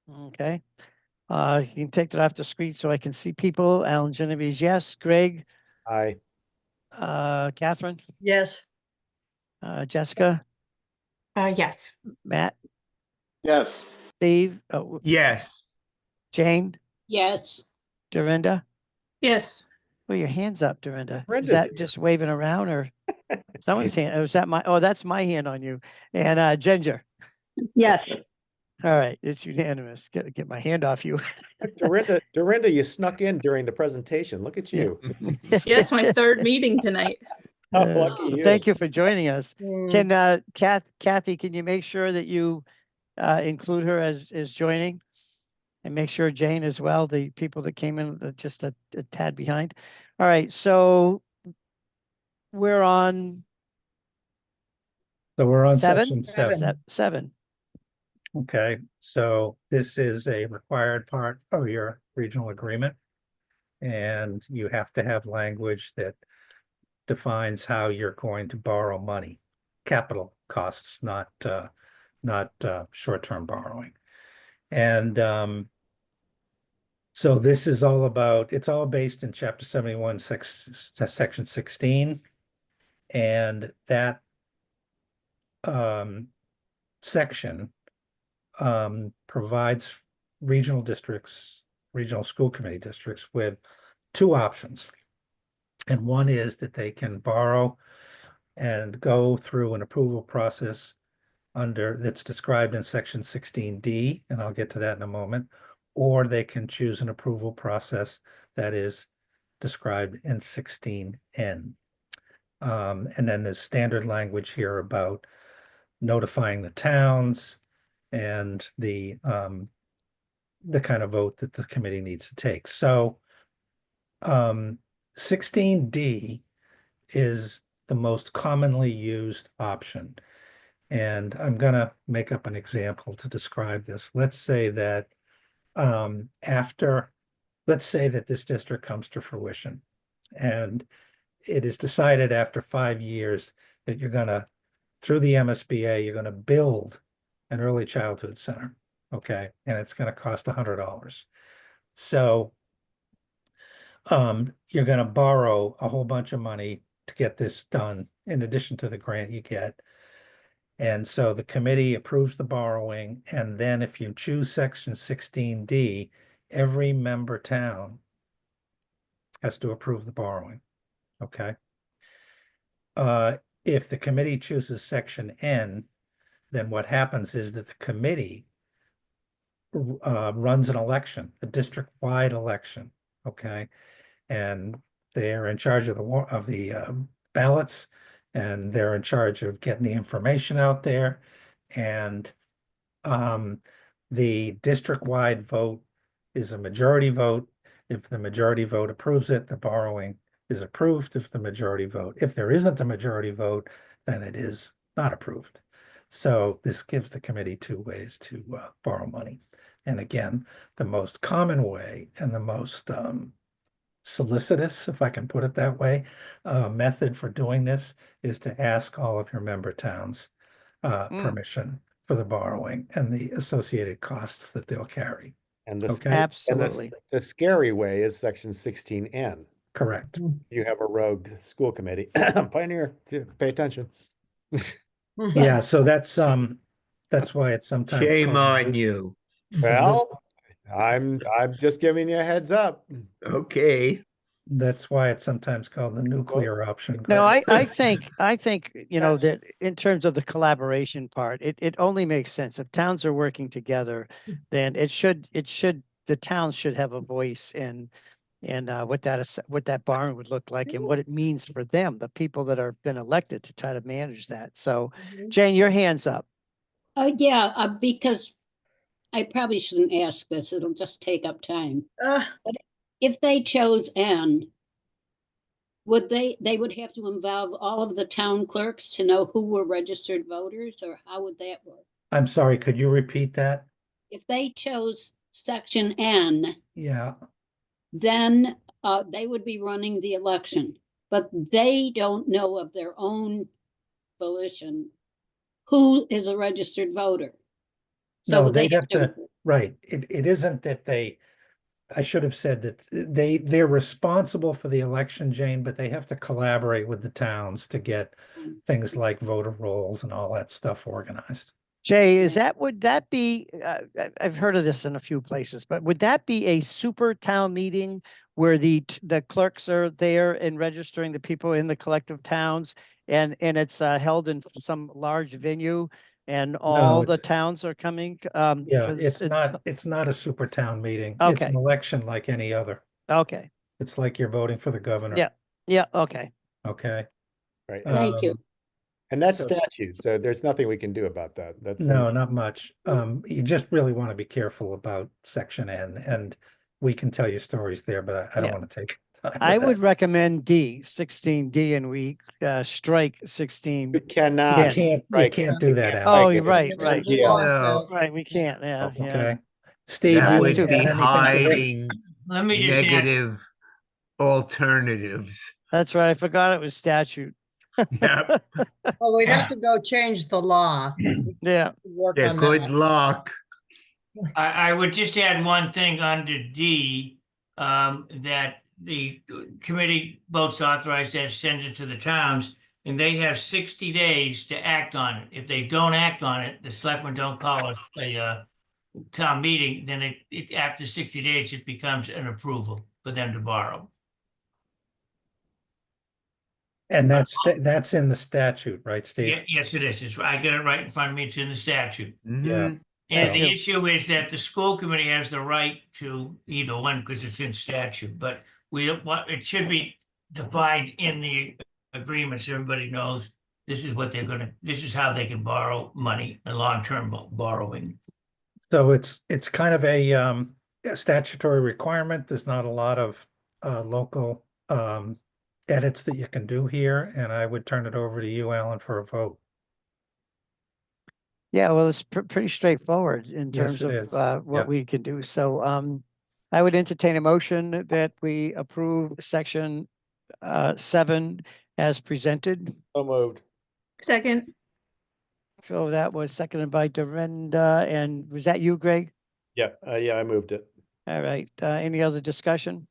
Okay. You can take that off the screen so I can see people. Alan Genovese, yes. Greg, Aye. Catherine, Yes, Jessica, Yes. Matt, Yes. Steve, Yes. Jane, yes. Dorinda. Yes. Well, your hand's up, Dorinda. Is Dorinda's that here. just waving around or someone's hand? Was that that's my hand on you. And Ginger. Yes. All right, it's unanimous. Get my hand off you. Dorinda, you snuck in during the presentation. Look at Yeah. you. Yes, my third meeting tonight. Oh, lucky you. Thank you for joining us. Mm, Can Kathy, can you make sure that you include her as joining? And make sure Jane as well, the people that came in just a tad behind. All right, so we're on so we're on 7? section 7. 7. Okay, so this is a required part of your regional agreement. And you have to have language that defines how you're going to borrow money, capital costs, not short-term borrowing. And so this is all about, it's all based in chapter 71, section 16. And that section provides regional school committee districts with 2 options. And one is that they can borrow and go through an approval process that's described in section 16D, and I'll get to that in a moment, or they can choose an approval process that is described in 16N. And then there's standard language here about notifying the towns and the kind of vote that the committee needs to take. So 16D is the most commonly used option. And I'm going to make up an example to describe this. Let's say that let's say that this district comes to fruition and it is decided after 5 years that you're going to, through the MSBA, you're going to build an early childhood center. Okay. And it's going to cost $100. So you're going to borrow a whole bunch of money to get this done in addition to the grant you get. And so the committee approves the borrowing. And then if you choose section 16D, every member town has to approve the borrowing. Okay. If the committee chooses section N, then what happens is that the committee runs an election, a district-wide election. Okay. And they're in charge of the ballots, and they're in charge of getting the information out there. And the district-wide vote is a majority vote. If the majority vote approves it, the borrowing is approved. If there isn't a majority vote, then it is not approved. So this gives the committee 2 ways to borrow money. And again, the most common way and the most solicitous, if I can put it that way, method for doing this is to ask all of your member towns permission for the borrowing and the associated costs that they'll carry. And the, Okay. Absolutely. the scary way is section 16N. Correct. You have a rogue school committee. Pioneer, pay attention. Yeah, so that's why it's sometimes Shame called on you. Well, I'm just giving you a heads up. Okay. that's why it's sometimes called the nuclear option. No, Chris. I think, you know, that in terms of the collaboration part, it only makes sense. If towns are working together, then the towns should have a voice in what that borrowing would look like and what it means for them, the people that are been elected to try to manage that. So Jane, your hand's up. Yeah, because I probably shouldn't ask this. It'll just take up time. If they chose N, they would have to involve all of the town clerks to know who were registered voters, or how would that work? I'm sorry, could you repeat that? If they chose section N, Yeah, then they would be running the election, but they don't know of their own volition who is a registered voter. So no, they'd have to, right. It isn't that I should have said that they're responsible for the election, Jane, but they have to collaborate with the towns to get things like voter rolls and all that stuff organized. Jay, would that be, I've heard of this in a few places, but would that be a super town meeting where the clerks are there and registering the people in the collective towns and it's held in some large venue and all the towns are coming? Yeah, it's not a super town meeting. It's Okay. an election like any other. Okay. It's like you're voting for the governor. Yeah. Yeah. Okay. Okay. Right. Thank you. And that's So- statute, so there's nothing we can do about that. That's No, not much. You just really want to be careful about section N, and we can tell you stories there, but I don't Yeah. want to take time I with that. would recommend 16D, and we strike 16. you cannot. Yeah. You Right. can't do that, Can't Al. Oh, strike it. right, It's right. a deal. No. Right, we can't. Yeah. Yeah. Okay. Steve, That do would you too be add anything to this? hiding Let me just add, negative alternatives. That's right. I forgot it was statute. Yep. Well, we'd have to go change the law. Yeah. Work Yeah, on good that. luck. I would just add one thing under D, that the committee votes to authorize that, send it to the towns, and they have 60 days to act on it. If they don't act on it, the selectmen don't call it a town meeting, then after 60 days, it becomes an approval for them to borrow. And that's in the statute, right, Steve? Yeah, yes, it is. I got it right in front of me. It's in the statute. Mhm. And the you. issue is that the school committee has the right to either one because it's in statute, but it should be defined in the agreement so everybody knows this is how they can borrow money, a long-term borrowing. So it's kind of a statutory requirement. There's not a lot of local edits that you can do here, and I would turn it over to you, Alan, for a vote. Yeah. Well, it's pretty straightforward in Yes, terms it of is. what Yeah. we can do. So I would entertain a motion that we approve section 7 as presented. So moved. Second. So that was seconded by Dorinda. And was that you, Greg? Yeah, I moved it. All right. Any other discussion?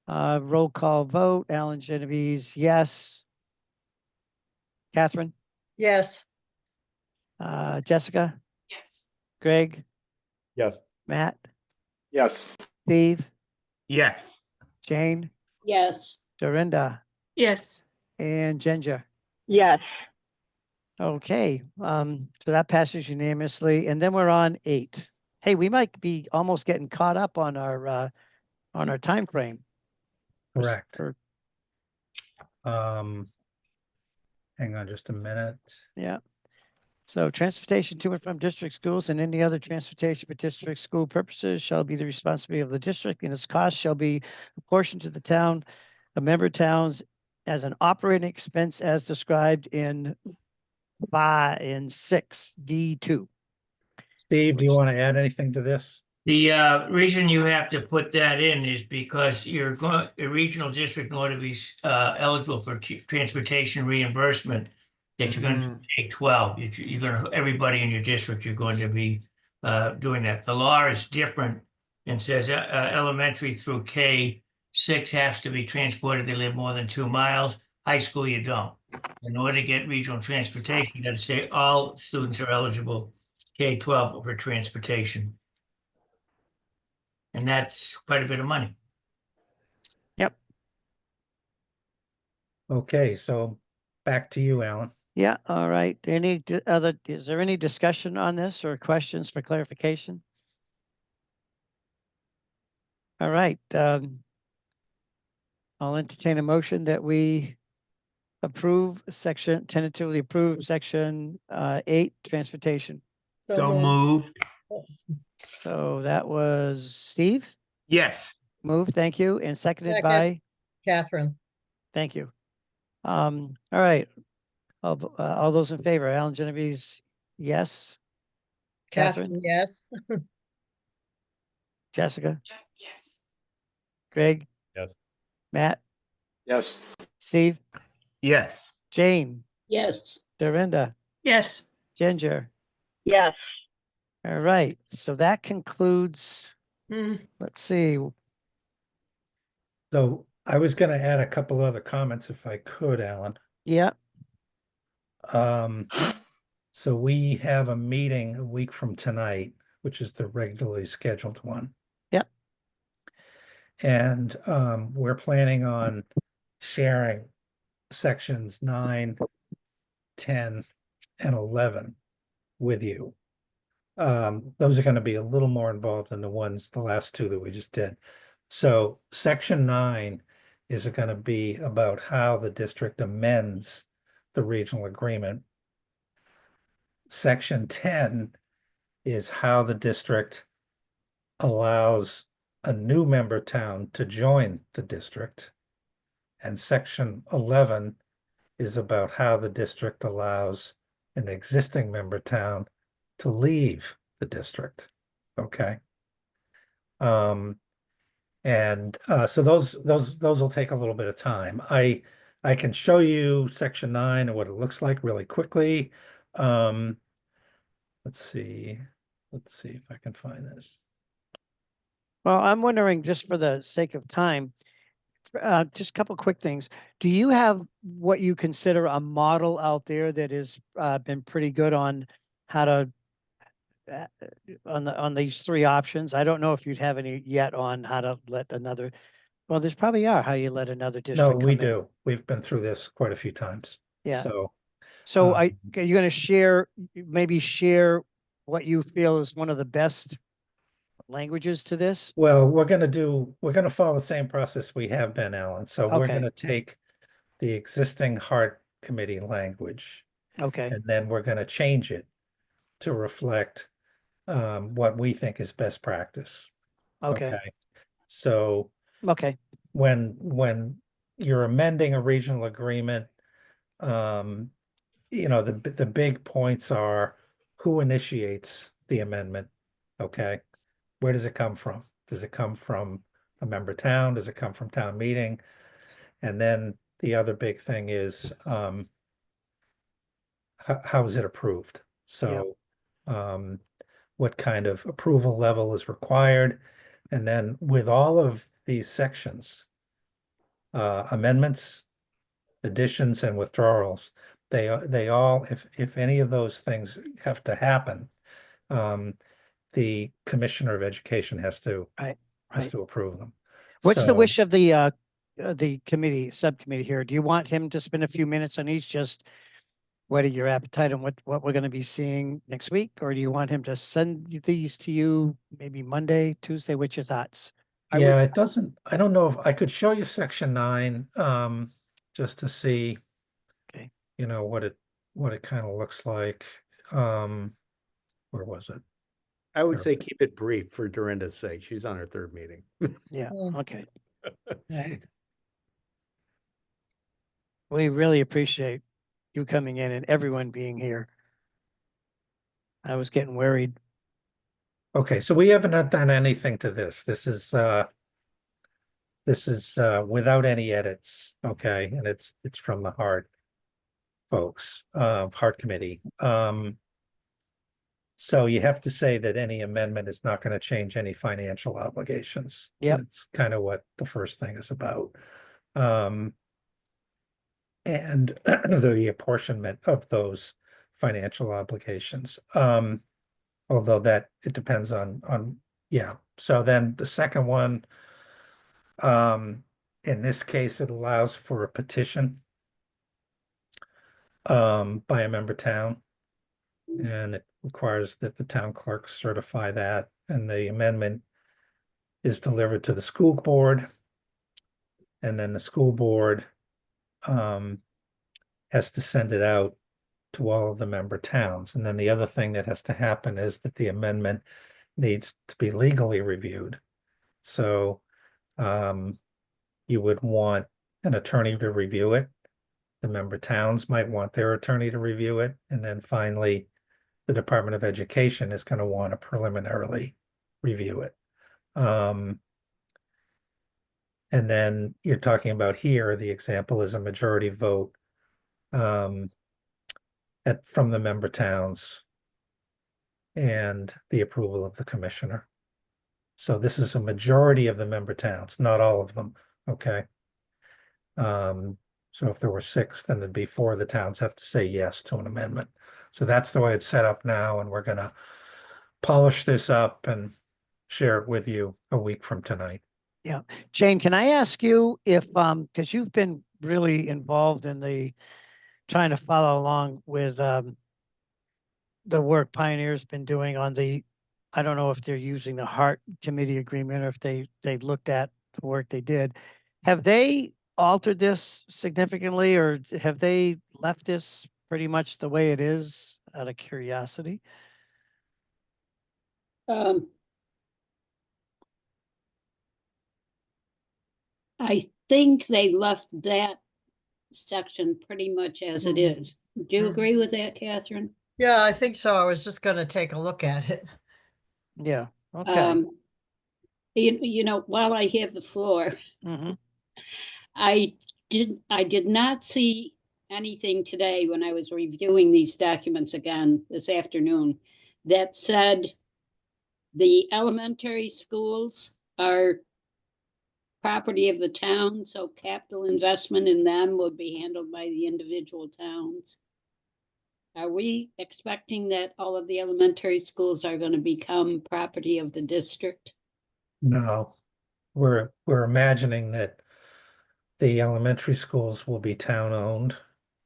Roll call vote. Alan Genovese, yes. Catherine, Yes. Jessica, Yes. Greg, Yes. Matt, Yes. Steve, Yes. Jane, Yes. Dorinda, Yes. and Ginger. Yes. Okay, so that passes unanimously, and then we're on 8. Hey, we might be almost getting caught up on our time frame. Correct. Or- Hang on just a minute. Yeah. So transportation to and from district schools and any other transportation for district school purposes shall be the responsibility of the district, and its cost shall be apportioned to the town, the member towns, as an operating expense as described in 6D2. Steve, do you want to add anything to this? The reason you have to put that in is because you're going, a regional district in order to be eligible for transportation reimbursement, that you're going to take 12. You're going to, everybody in your district, you're going to be doing that. The law is different and says elementary through K6 has to be transported. They live more than 2 miles. High school, you don't. In order to get regional transportation, you got to say all students are eligible K-12 for transportation. And that's quite a bit of money. Okay, so back to you, Alan. Yeah, all right. Is there any discussion on this or questions for clarification? All right, I'll entertain a motion that we tentatively approve section 8, transportation. So moved. moved. So that was Steve, Yes. moved, thank you, and seconded Second. by, Catherine. thank you. All right, all those in favor, Alan Genovese, yes. Catherine, yes. Jessica, Yes. Greg, Yes. Matt, Yes. Steve, Yes. Jane, Yes. Dorinda, Yes. Ginger. Yes. All right, so that concludes, Hmm. let's see, So I was going to add a couple other comments if I could, Alan. yeah, So we have a meeting a week from tonight, which is the regularly scheduled one. Yep. And we're planning on sharing sections 9, 10, and 11 with you. Those are going to be a little more involved than the last two that we just did. So section 9 is going to be about how the district amends the regional agreement. Section 10 is how the district allows a new member town to join the district. And section 11 is about how the district allows an existing member town to leave the district. Okay. So those will take a little bit of time. I can show you section 9 and what it looks like really quickly. Let's see if I can find this. well, I'm wondering, just for the sake of time, just a couple quick things. Do you have what you consider a model out there that has been pretty good on how to on these 3 options? I don't know if you'd have any yet on how to let another, well, there's probably are how you let another No, district we come in. do. We've been through this quite a few times. Yeah. So So Um, are you going to maybe share what you feel is one of the best languages to this? well, we're gonna follow the same process we have been, Alan. So we're Okay. gonna take the existing Hart Committee language, Okay, and then we're gonna change it to reflect what we think is best practice. okay, So okay, when you're amending a regional agreement, the big points are who initiates the amendment, okay? Where does it come from? Does it come from a member town? Does it come from town meeting? And then the other big thing is how is it approved? So what kind of approval level is required? And then with all of these sections, amendments, additions, and withdrawals, they all, if any of those things have to happen, the Commissioner of Education has to right. approve them. What's the So- wish of the subcommittee here? Do you want him to spend a few minutes on each, just what are your appetite and what we're going to be seeing next week? Or do you want him to send these to you maybe Monday, Tuesday? What's your thoughts? Yeah, it doesn't, I don't know if I could show you section 9, just to see. Okay. What it kind of looks like. Where was it? I would say keep it brief for Dorinda's sake. She's on her 3rd meeting. Yeah, Mm. okay. We really appreciate you coming in and everyone being here. I was getting worried Okay, so we haven't done anything to this. This is without any edits, okay, and it's from the Heart folks, Heart Committee. So you have to say that any amendment is not going to change any financial obligations. Yep. That's kind of what the first thing is about. And the apportionment of those financial obligations. Although that it depends on yeah. So then the second one, in this case, it allows for a petition by a member town. And it requires that the town clerk certify that, and the amendment is delivered to the school board. And then the school board has to send it out to all of the member towns. And then the other thing that has to happen is that the amendment needs to be legally reviewed. So you would want an attorney to review it. The member towns might want their attorney to review it. And then finally, the Department of Education is going to want to preliminarily review it. And then you're talking about here, the example is a majority vote from the member towns and the approval of the commissioner. So this is a majority of the member towns, not all of them, okay? So if there were 6, then it'd be 4 of the towns have to say yes to an amendment. So that's the way it's set up now, and we're gonna polish this up and share it with you a week from tonight. Yeah. Jane, can I ask you if, because you've been really involved in the trying to follow along with the work Pioneer's been doing on the, I don't know if they're using the Heart Committee agreement or if they looked at the work they did. Have they altered this significantly, or have they left this pretty much the way it is, out of curiosity? I think they left that section pretty much as it is. Do you agree with that, Catherine? Yeah, I think so. I was just gonna take a look at it. Yeah, okay. You know, while I have the floor, Mhm. I did not see anything today when I was reviewing these documents again this afternoon that said the elementary schools are property of the town, so capital investment in them would be handled by the individual towns. Are we expecting that all of the elementary schools are going to become property of the district? No, we're imagining that the elementary schools will be town-owned,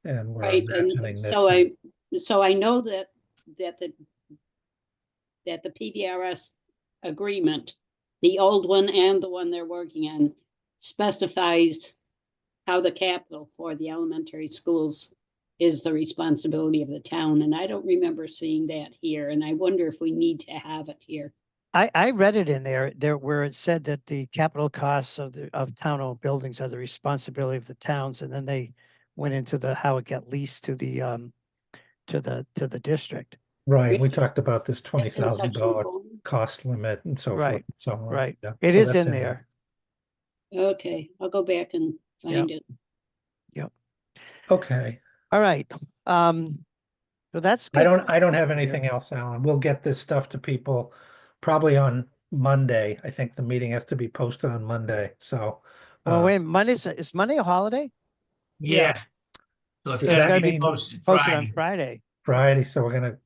and we're Right, imagining and that so I know that the PDRS agreement, the old one and the one they're working on, specifies how the capital for the elementary schools is the responsibility of the town, and I don't remember seeing that here, and I wonder if we need to have it here. I read it in there where it said that the capital costs of town-owned buildings are the responsibility of the towns, and then they went into the how it got leased to the district. right, we talked about this That's in section $20,000 4. cost limit and so forth, Right, so on. right. Yeah, It so is that's in there. Okay, I'll go back and find it. Okay, All right. So that's I good. don't have anything else, Alan. We'll get this stuff to people probably on Monday. I think the meeting has to be posted on Monday, so. Well, wait, is Monday a holiday? Yeah, so it's Does gotta that be mean posted Posted on Friday. Friday. Friday, so we're gonna,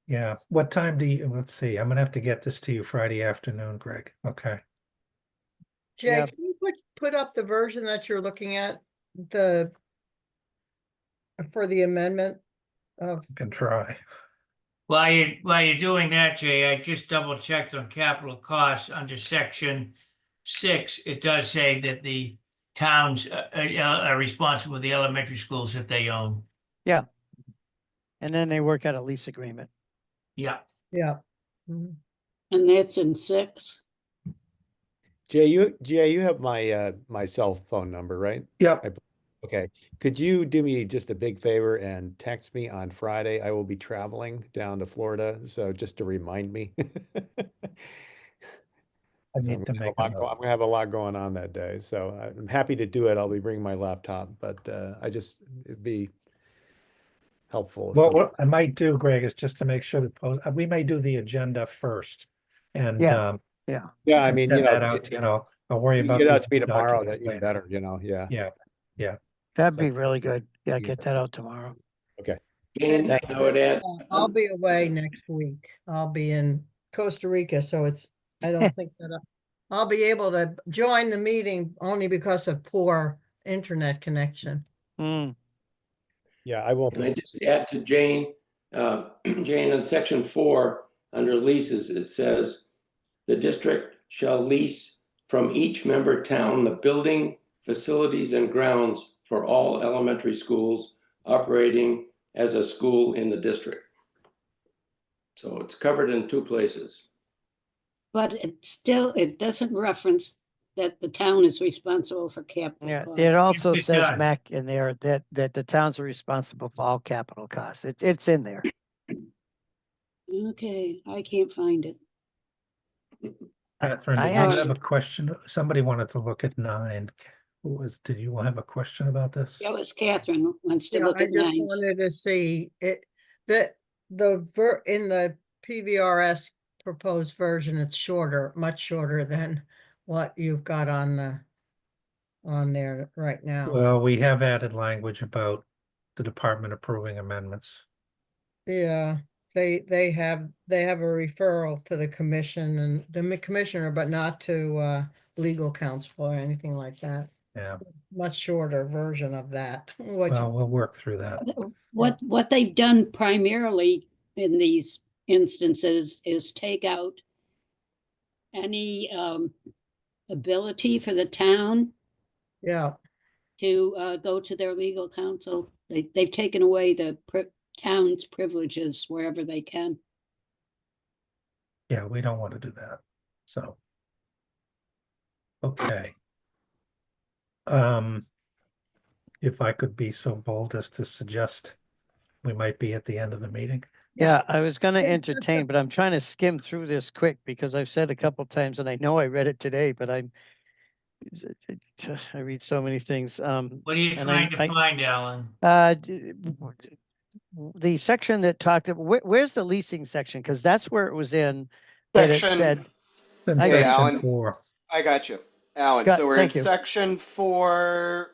yeah, what time do you, let's see, I'm gonna have to get this to you Friday afternoon, Greg, okay. Jay, Yeah. can you put up the version that you're looking at, for the amendment of, Can try. While you're doing that, Jay, I just double checked on capital costs under section 6. It does say that the towns are responsible for the elementary schools that they own. Yeah. And then they work out a lease agreement. Yeah. yeah. Mhm. And that's in 6. Jay, you have my my cell phone number, right? Yep, Okay. Could you do me just a big favor and text me on Friday? I will be traveling down to Florida, so just to remind me. I So need to make I'm gonna have a lot going on that day, so I'm happy to do it. I'll be bringing my laptop, but it'd be helpful. What I might do, Greg, is just to make sure that we may do the agenda first. And Yeah. Yeah. Yeah, I mean, send that out, I'll worry you about get the out to me other tomorrow, documents that even later. better, yeah. Yeah. That'd So- be really good. Yeah, Yeah. get that out tomorrow. Okay. And Thank I would add, I'll be away next week. I'll be in Costa Rica, so I don't think that I'll be able to join the meeting only because of poor internet connection. Mm, Yeah, I won't can be. I just add to Jane? Jane, in section 4, under leases, it says, the district shall lease from each member town the building, facilities, and grounds for all elementary schools operating as a school in the district. So it's covered in 2 places. But it doesn't reference that the town is responsible for capital yeah, costs. it also It says, does. Mac, in there that the towns are responsible for all capital costs. It's in there. Okay, I can't find it. Catherine, I did you have actually- a question? Somebody wanted to look at 9. Did you have a question about this? That was Catherine wants to Yeah, look I at just 9. wanted to see it, that in the PVRS proposed version, it's shorter, much shorter than what you've got on there right now. Well, we have added language about the department approving amendments. Yeah, they have a referral to the commission and the commissioner, but not to legal counsel or anything like that. Yeah, Much shorter version of that, which well, we'll work through that. What they've done primarily in these instances is take out any ability for the town yeah, to go to their legal counsel. They've taken away the town's privileges wherever they can. Yeah, we don't want to do that. So. Okay. If I could be so bold as to suggest we might be at the end of the meeting. Yeah, I was gonna It's just entertain, but I'm trying to skim through this quick because I've said a couple times and I know I read it today, but I read so many things. What are you and trying to find, Alan? The section that talked about, where's the leasing section? Because that's where it was in that it Section- said, Then I Hey, got you. section Alan. 4. I got you, Alan. Got- So we're thank in you. section 4,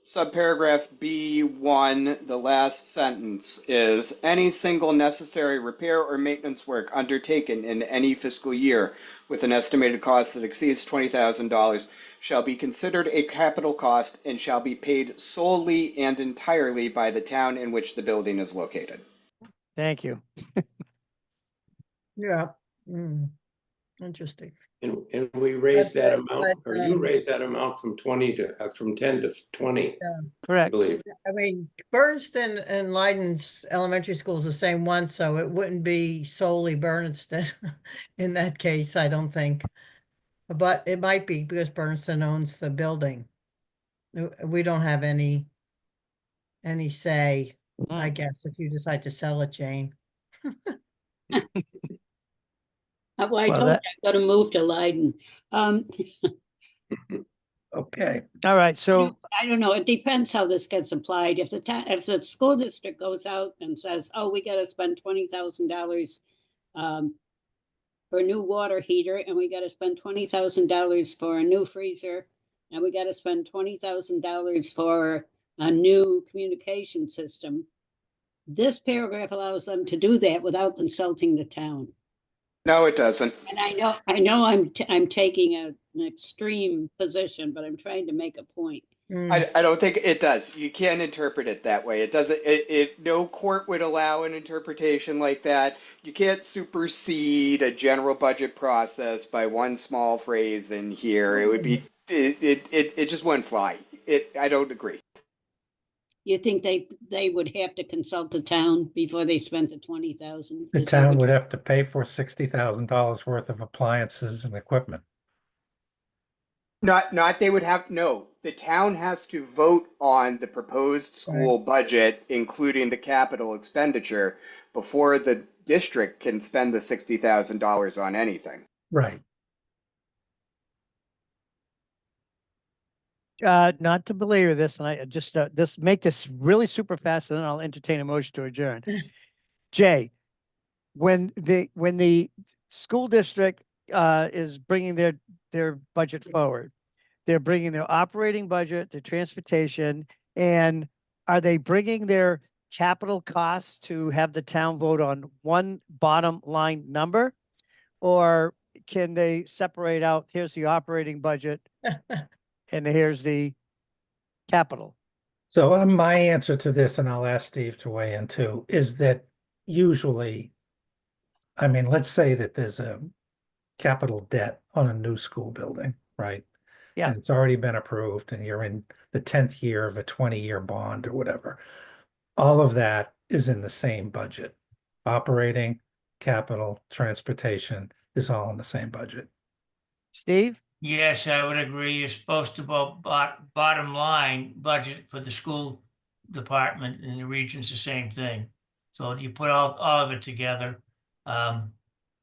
subparagraph B1. The last sentence is any single necessary repair or maintenance work undertaken in any fiscal year with an estimated cost that exceeds $20,000 shall be considered a capital cost and shall be paid solely and entirely by the town in which the building is located. thank you. yeah. Interesting. And we raised that amount, but, or you raised that amount from 20 to, from 10 to 20, I Correct. believe. I mean, Bernston and Leiden's elementary school is the same one, so it wouldn't be solely Bernston in that case, I don't think. But it might be because Bernston owns the building. We don't have any say, I guess, if you decide to sell it, Jane. Well, I Well, told you that- I'm gonna move to Leiden. Okay. All right, so I don't know, it depends how this gets applied. If if the school district goes out and says, oh, we gotta spend $20,000 for a new water heater, and we gotta spend $20,000 for a new freezer, and we gotta spend $20,000 for a new communication system. This paragraph allows them to do that without consulting the town. No, it doesn't. And I know I'm taking an extreme position, but I'm trying to make a point. I don't think it does. You can't interpret it that way. It doesn't. No court would allow an interpretation like that. You can't supersede a general budget process by one small phrase in here. It would be. It just wouldn't fly. I don't agree. You think they would have to consult the town before they spent the 20,000? The town would have to pay for $60,000 worth of appliances and equipment. Not they would have, no, the town has to vote on the proposed school budget, including the capital expenditure, before the district can spend the $60,000 on anything. Right. Not to belabor this, and I just, this, make this really super fast, and then I'll entertain a motion to adjourn. Jay, when the school district, is bringing their budget forward, they're bringing their operating budget, their transportation, and are they bringing their capital costs to have the town vote on one bottom line number? Or can they separate out, here's the operating budget and here's the capital? So my answer to this, and I'll ask Steve to weigh in too, is that usually, I mean, let's say that there's a capital debt on a new school building, right? Yeah. And it's already been approved and you're in the 10th year of a 20-year bond or whatever. All of that is in the same budget. Operating, capital, transportation is all in the same budget. Steve? Yes, I would agree. You're supposed to bottom line budget for the school department and the region's the same thing. So you put all of it together.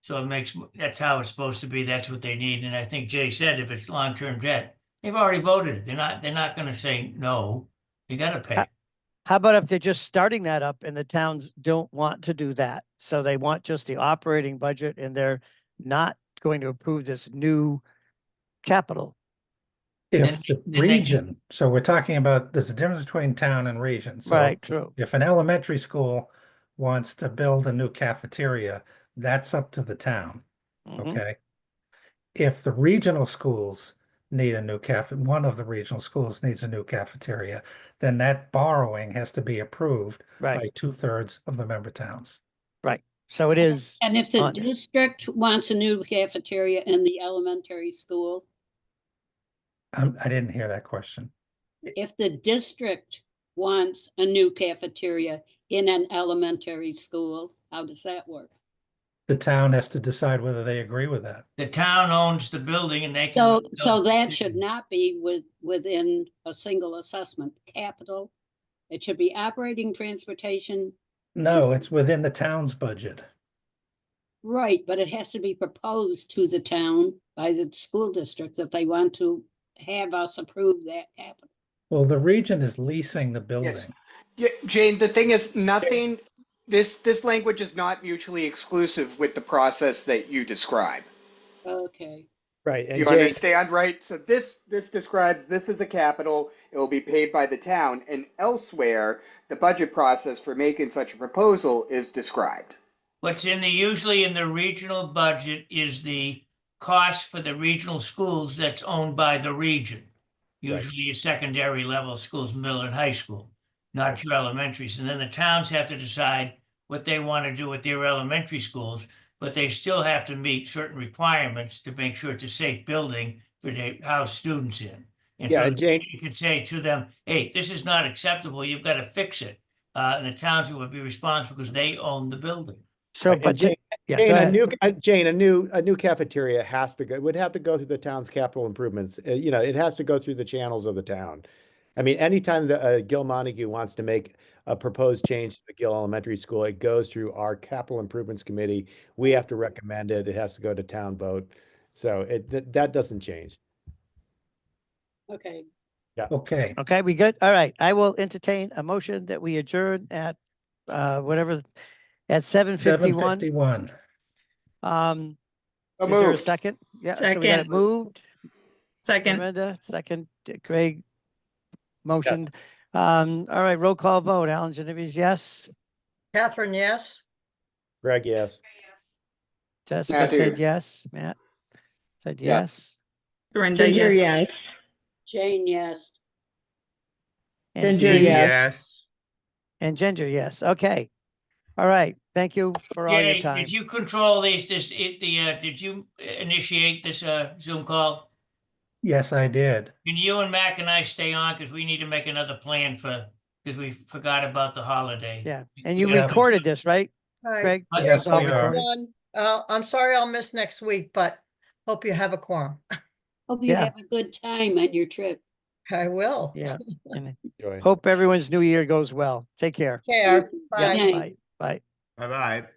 So it makes, that's how it's supposed to be. That's what they need. And I think Jay said, if it's long-term debt, they've already voted it. They're not going to say no. You got to pay. How about if they're just starting that up and the towns don't want to do that? So they want just the operating budget and they're not going to approve this new capital. If the then they can- region, so we're talking about, there's a difference between town and region. So Right, true. if an elementary school wants to build a new cafeteria, that's up to the town, Mhm. okay? If the regional schools need a new one of the regional schools needs a new cafeteria, then that borrowing has to be approved by Right, 2/3 of the member towns. right. So it is, And if the on- district wants a new cafeteria in the elementary school, I didn't hear that question. if the district wants a new cafeteria in an elementary school, how does that work? The town has to decide whether they agree with that. The town owns the building and they can. So that should not be within a single assessment, capital. It should be operating, transportation. No, it's within the town's budget. Right, but it has to be proposed to the town by the school district if they want to have us approve that capital. Well, the region is leasing the building. Yeah, Jane, the thing is, nothing, this language is not mutually exclusive with the process that you describe. Okay. Right. Do And you Jane, understand, right? So this describes this as a capital, it will be paid by the town, and elsewhere, the budget process for making such a proposal is described. What's usually in the regional budget is the cost for the regional schools that's owned by the region. Usually your secondary level schools, middle and high school, not your elementaries. And then the towns have to decide what they want to do with their elementary schools, but they still have to meet certain requirements to make sure it's a safe building for to house students in. And Yeah, so and Jane- you could say to them, hey, this is not acceptable, you've got to fix it. And the towns would be responsible because they own the building. so, and but, Jane, yeah, go Jane, ahead. Jane, a new cafeteria has to go, would have to go through the town's capital improvements. You know, it has to go through the channels of the town. I mean, anytime the Gil Montague wants to make a proposed change to the Gil Elementary School, it goes through our capital improvements committee. We have to recommend it. It has to go to town vote. So that doesn't change. Okay. Okay, Okay, we good? All right, I will entertain a motion that we adjourn at, whatever, at 7:51. 7:51. So Is there a moved. second? Yeah, so we got it Second. moved. Second. Brenda, second, Craig motioned. All right, roll call vote. Alan Genovese, yes. Catherine, yes? Greg, yes. Jessica Matthew. said yes. Matt said Yeah. yes. Brenda, Ginger, yes. yes. Jane, yes. And Ginger, Z- yes. Yes. And Ginger, yes. Okay. All right. Thank you for all your Jay, time. did you control did you initiate this Zoom call? Yes, I did. Can you and Mac and I stay on because we need to make another plan because we forgot about the holiday. Yeah, and you Yeah. recorded this, right, All right. Craig? Yes, It's all we are. recorded? Everyone, I'm sorry I'll miss next week, but hope you have a quorum. Hope you Yeah. have a good time on your trip. I will. Yeah. And Enjoy. hope everyone's new year goes well. Take care. Care. Yeah, Bye. Night. bye, bye. Bye-bye.